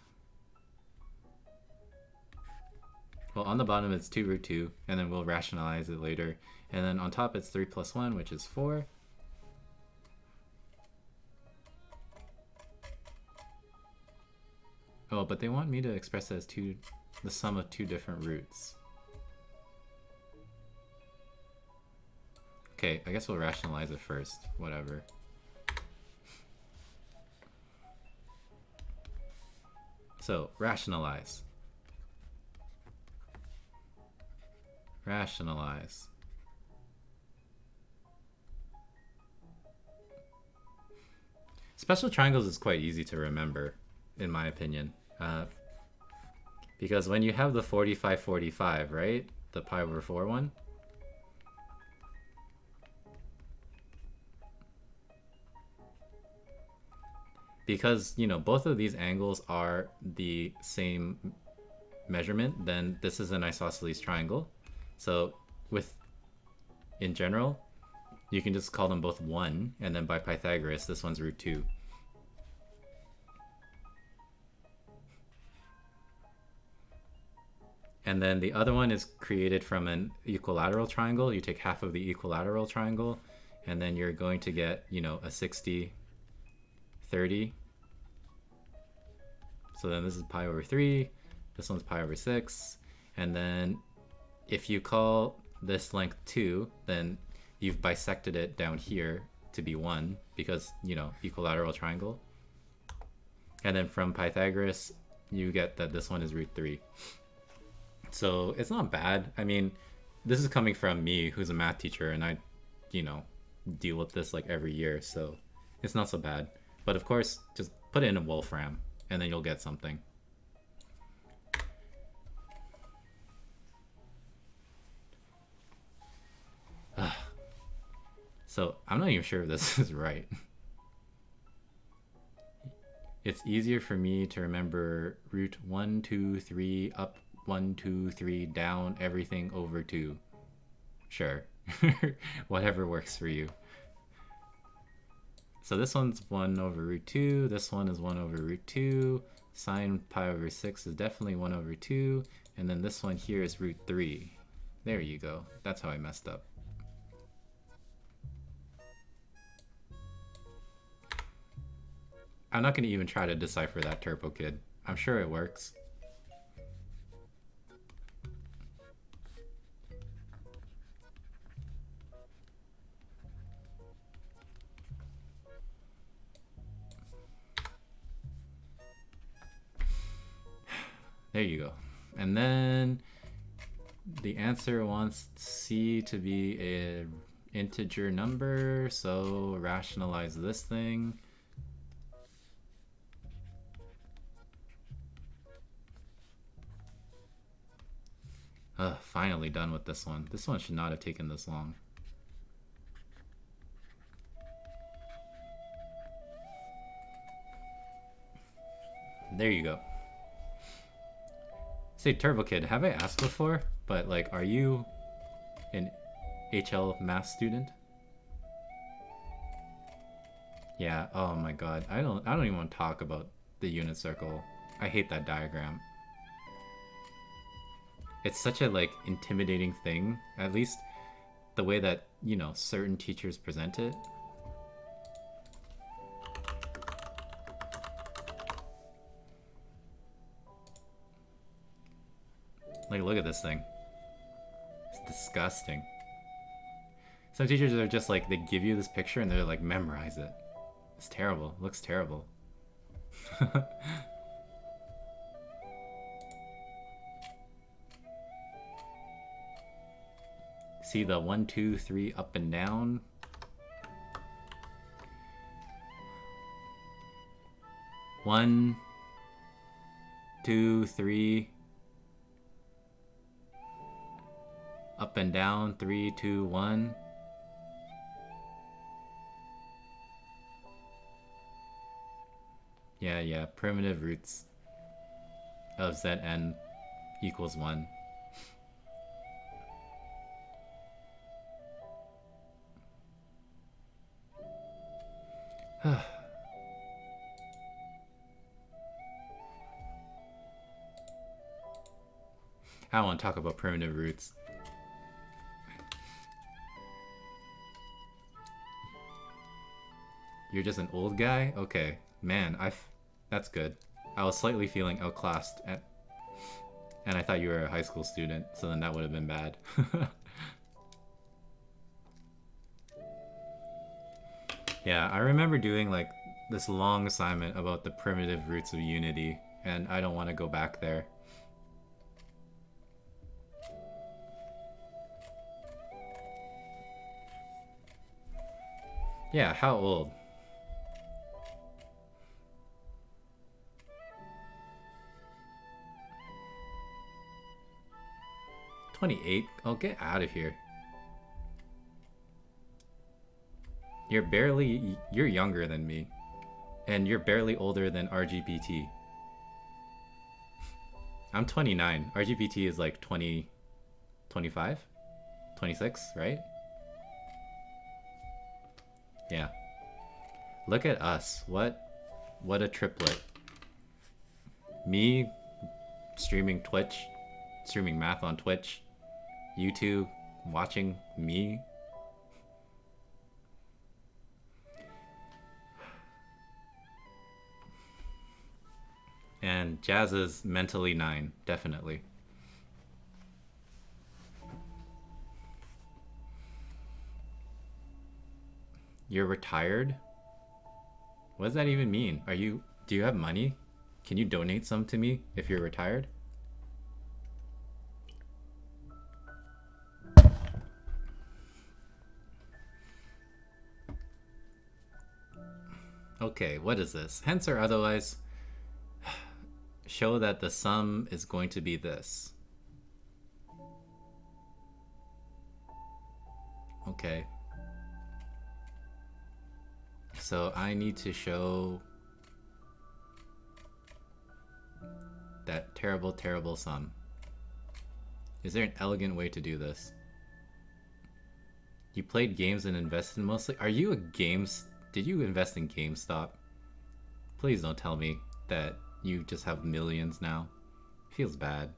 Well, on the bottom it's 2 root 2, and then we'll rationalize it later. And then on top it's 3 plus 1, which is 4. Oh, but they want me to express it as the sum of 2 different roots. Okay, I guess we'll rationalize it first, whatever. So, rationalize. Rationalize. Special triangles is quite easy to remember, in my opinion. Because when you have the 45-45, right? The pi over 4 one. Because, you know, both of these angles are the same measurement, then this is an isosceles triangle. So in general, you can just call them both 1, and then by Pythagoras, this one's root 2. And then the other one is created from an equilateral triangle. You take half of the equilateral triangle, and then you're going to get, you know, a 60, 30. So then this is pi over 3, this one's pi over 6, and then if you call this length 2, then you've bisected it down here to be 1, because, you know, equilateral triangle. And then from Pythagoras, you get that this one is root 3. So it's not bad. I mean, this is coming from me, who's a math teacher, and I, you know, deal with this like every year, so it's not so bad. But of course, just put it in a Wolfram, and then you'll get something. So I'm not even sure if this is right. It's easier for me to remember root 1, 2, 3, up 1, 2, 3, down, everything over 2. Sure. Whatever works for you. So this one's 1 over root 2. This one is 1 over root 2. Sine pi over 6 is definitely 1 over 2. And then this one here is root 3. There you go. That's how I messed up. I'm not going to even try to decipher that, Turbo Kid. I'm sure it works. There you go. And then the answer wants C to be an integer number, so rationalize this thing. Finally done with this one. This one should not have taken this long. There you go. Say, Turbo Kid, have I asked before, but like, are you an HL math student? Yeah, oh my god. I don't even want to talk about the unit circle. I hate that diagram. It's such a like intimidating thing, at least the way that, you know, certain teachers present it. Like, look at this thing. It's disgusting. Some teachers are just like, they give you this picture and they're like, memorize it. It's terrible. It looks terrible. See the 1, 2, 3 up and down. One, 2, 3. Up and down. 3, 2, 1. Yeah. Primitive roots of Zn equals 1. I don't want to talk about primitive roots. You're just an old guy? Okay. Man, that's good. I was slightly feeling outclassed and I thought you were a high school student, so then that would have been bad. Yeah, I remember doing like this long assignment about the primitive roots of unity, and I don't want to go back there. Yeah, how old? "28? Oh, get out of here. You're younger than me. And you're barely older than RGPT. I'm 29. RGPT is like 20, 25? 26, right? Yeah. Look at us. What a triplet. Me streaming Twitch, streaming math on Twitch. You two watching me. And Jazz is mentally 9, definitely. You're retired? What does that even mean? Do you have money? Can you donate some to me if you're retired? Okay, what is this? Hence or otherwise, show that the sum is going to be this. Okay. So I need to show that terrible, terrible sum. Is there an elegant way to do this? You played games and invested mostly? Are you a games... Did you invest in GameStop? Please don't tell me that you just have millions now. Feels bad.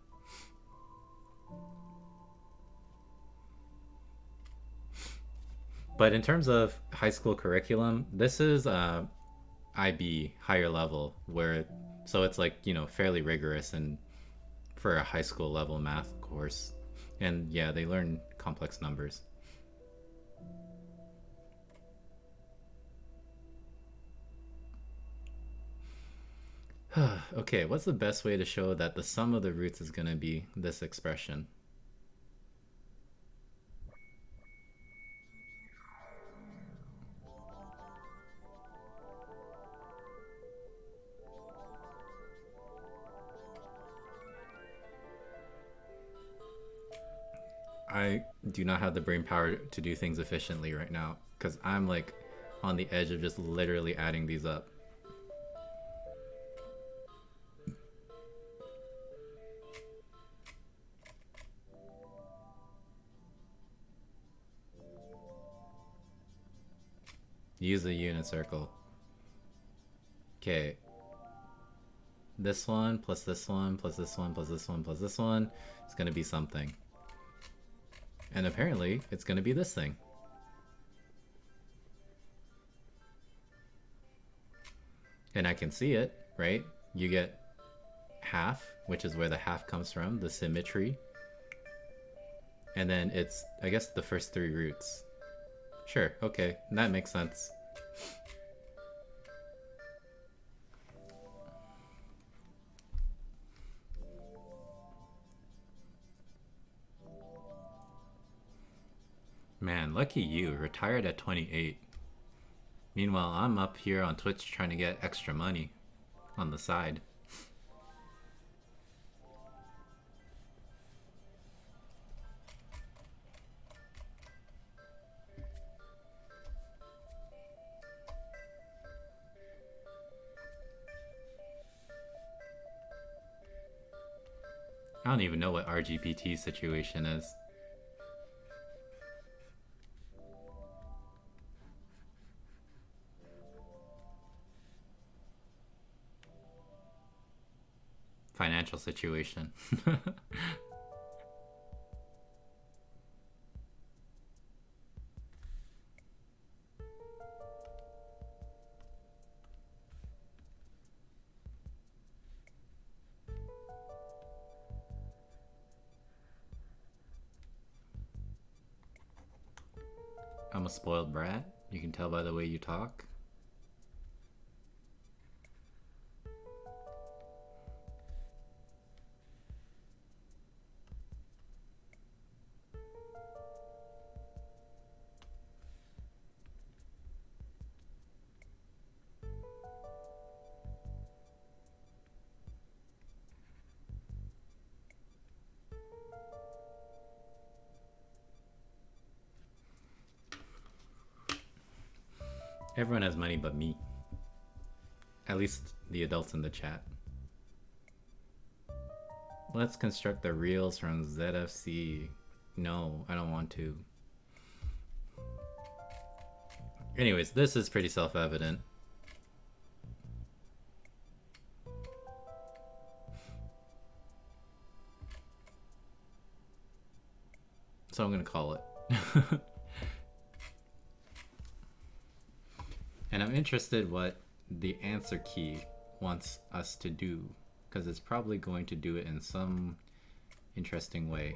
But in terms of high school curriculum, this is IB, higher level, where so it's like, you know, fairly rigorous and for a high school level math course. And yeah, they learn complex numbers. Okay, what's the best way to show that the sum of the roots is going to be this expression? I do not have the brain power to do things efficiently right now because I'm like on the edge of just literally adding these up. Use the unit circle. Okay. This one plus this one plus this one plus this one plus this one is going to be something. And apparently it's going to be this thing. And I can see it, right? You get half, which is where the half comes from, the symmetry. And then it's, I guess, the first three roots. Sure, okay, that makes sense. Man, lucky you, retired at 28. Meanwhile, I'm up here on Twitch trying to get extra money on the side. I don't even know what RGPT's situation is. Financial situation. I'm a spoiled brat. You can tell by the way you talk. Everyone has money but me. At least the adults in the chat. Let's construct the reals from ZFC. No, I don't want to. Anyways, this is pretty self-evident. So I'm gonna call it. And I'm interested what the answer key wants us to do, because it's probably going to do it in some interesting way.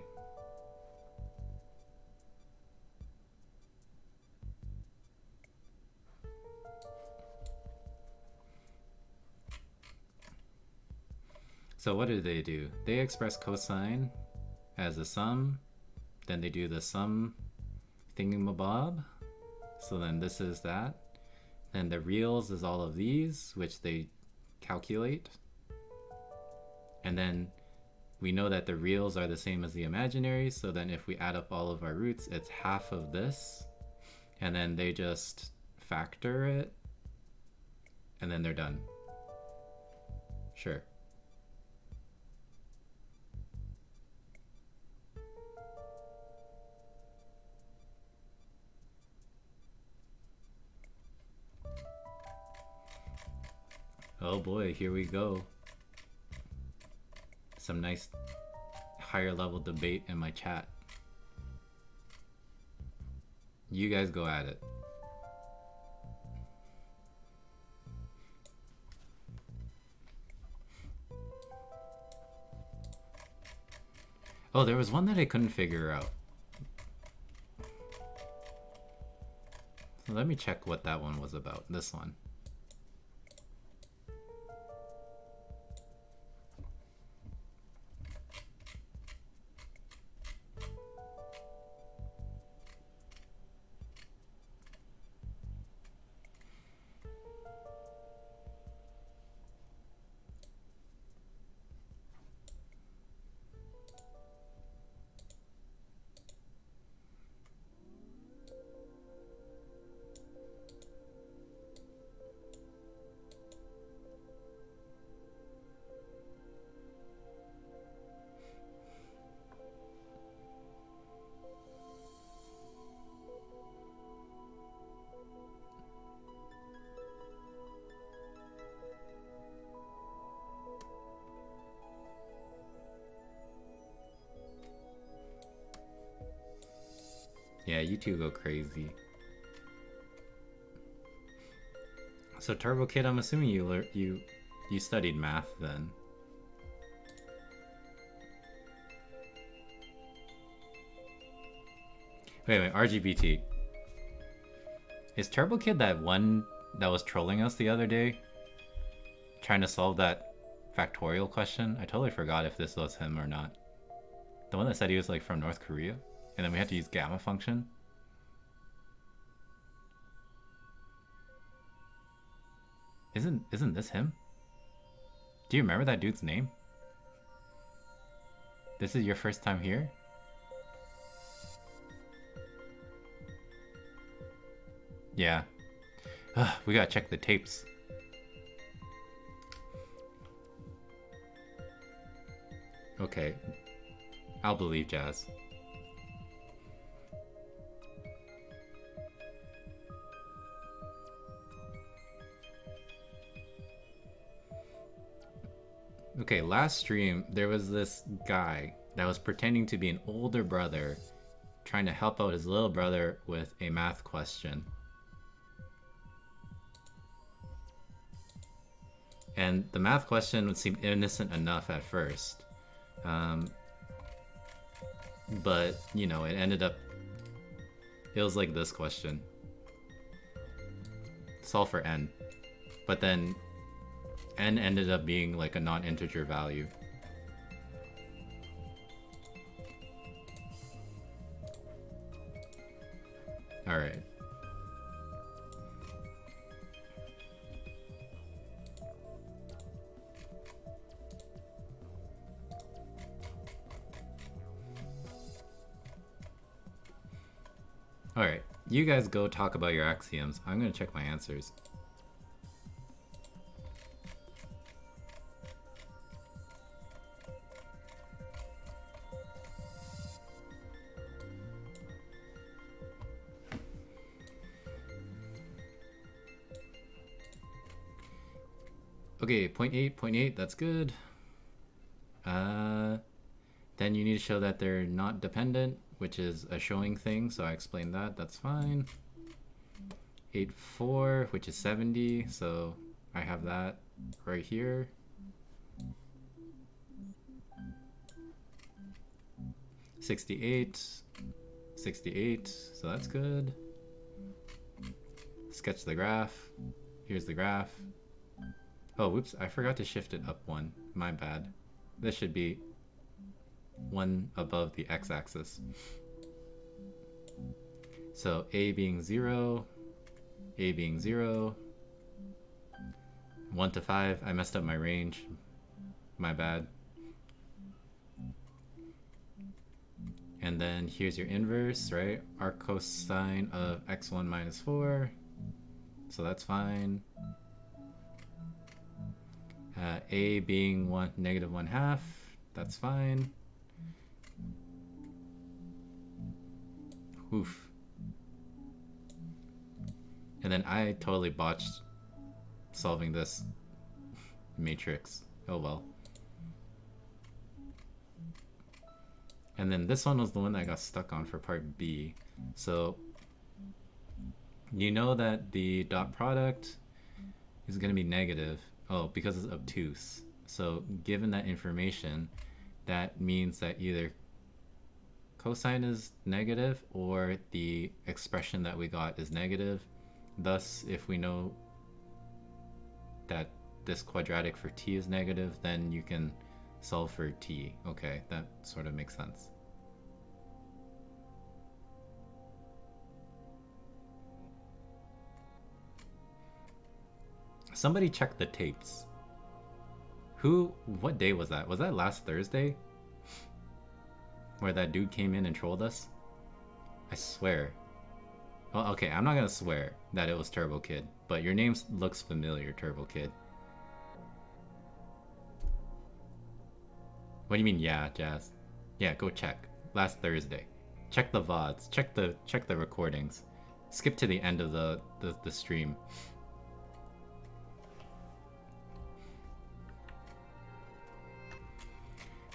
So what do? They express cosine as a sum, then they do the sum thingamabob. So then this is that. And the reals is all of these, which they calculate. And then we know that the reals are the same as the imaginaries, so then if we add up all of our roots, it's half of this. And then they just factor it, and then they're done. Sure. Oh boy, here we go. Some nice higher level debate in my chat. You guys go at it. Oh, there was one that I couldn't figure out. So let me check what that one was about. This one. Yeah, you two go crazy. So Turbo Kid, I'm assuming you studied math then. Wait, RGBT. Is Turbo Kid that one that was trolling us the other day? Trying to solve that factorial question? I totally forgot if this was him or not. The one that said he was like from North Korea? And then we had to use gamma function? Isn't this him? Do you remember that dude's name? This is your first time here? Yeah. We gotta check the tapes. Okay. I'll believe Jazz. Okay, last stream, there was this guy that was pretending to be an older brother trying to help out his little brother with a math question. And the math question would seem innocent enough at first. But, you know, it ended up... It was like this question. Solve for n. But then n ended up being like a non-integer value. Alright. Alright, you guys go talk about your axioms. I'm gonna check my answers. Okay, 0.8, that's good. Then you need to show that they're not dependent, which is a showing thing, so I explained that, that's fine. 8.4, which is 70, so I have that right here. 68, so that's good. Sketch the graph. Here's the graph. Oh, whoops, I forgot to shift it up one. My bad. This should be one above the x-axis. So A being 0, A being 0. 1 to 5. I messed up my range. My bad. And then here's your inverse, right? Arc cosine of x1 minus 4. So that's fine. A being negative 1/2. That's fine. Oof. And then I totally botched solving this matrix. Oh well. And then this one was the one that I got stuck on for part B. So you know that the dot product is going to be negative. Oh, because it's obtuse. So given that information, that means that either cosine is negative or the expression that we got is negative. Thus, if we know that this quadratic for t is negative, then you can solve for t. Okay, that sort of makes sense. Somebody check the tapes. What day was that? Was that last Thursday? Where that dude came in and trolled us? I swear. Well, okay, I'm not gonna swear that it was Turbo Kid, but your name looks familiar, Turbo Kid. What do you mean, yeah, Jazz? Yeah, go check. Last Thursday. Check the VODs. Check the recordings. Skip to the end of the stream.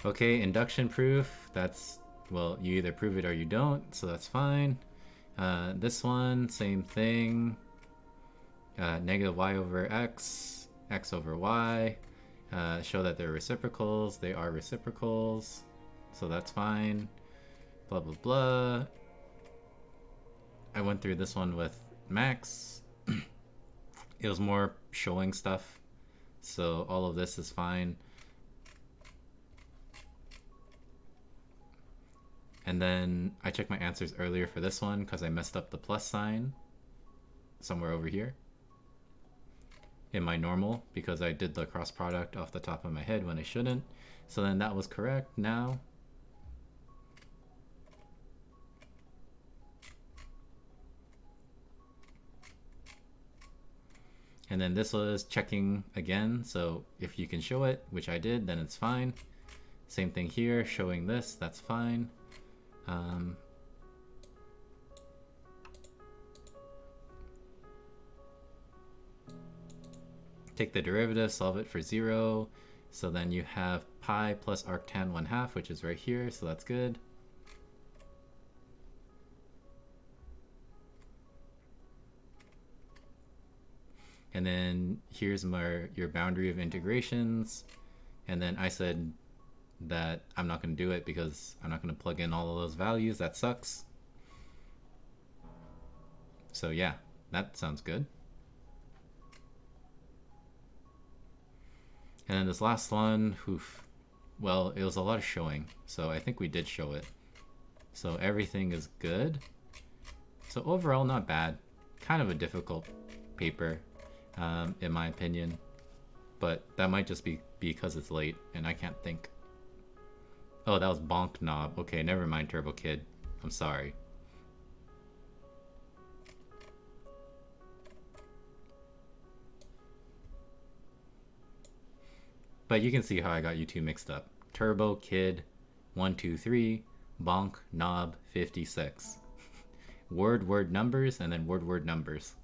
Okay, induction proof. That's, well, you either prove it or you don't, so that's fine. This one, same thing. Negative y over x, x over y. Show that they're reciprocals. They are reciprocals, so that's fine. Blah, blah, blah. I went through this one with Max. It was more showing stuff, so all of this is fine. And then I checked my answers earlier for this one because I messed up the plus sign somewhere over here in my normal because I did the cross product off the top of my head when I shouldn't. So then that was correct now. And then this was checking again. So if you can show it, which I did, then it's fine. Same thing here, showing this, that's fine. Take the derivative, solve it for 0. So then you have pi plus arctan 1/2, which is right here, so that's good. And then here's your boundary of integrations. And then I said that I'm not going to do it because I'm not going to plug in all of those values. That sucks. So yeah, that sounds good. And then this last one, oof. Well, it was a lot of showing, so I think we did show it. So everything is good. So overall, not bad. Kind of a difficult paper, in my opinion. But that might just be because it's late and I can't think. Oh, that was Bonk Knob. Okay, never mind, Turbo Kid. I'm sorry. But you can see how I got you two mixed up. Turbo Kid 123, Bonk Knob 56. Word numbers and then word numbers.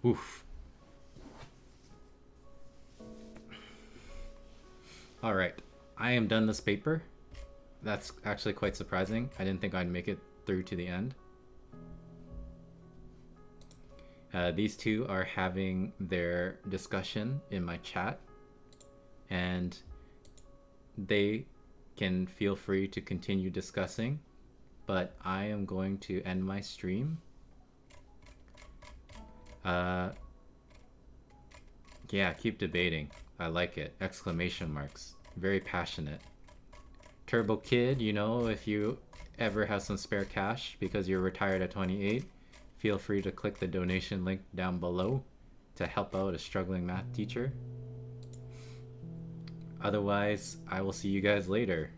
Oof. All right, I am done this paper. That's actually quite surprising. I didn't think I'd make it through to the end. These two are having their discussion in my chat, and they can feel free to continue discussing but I am going to end my stream. Yeah, keep debating. I like it. Exclamation marks. Very passionate. Turbo Kid, you know, if you ever have some spare cash because you're retired at 28, feel free to click the donation link down below to help out a struggling math teacher. Otherwise, I will see you guys later.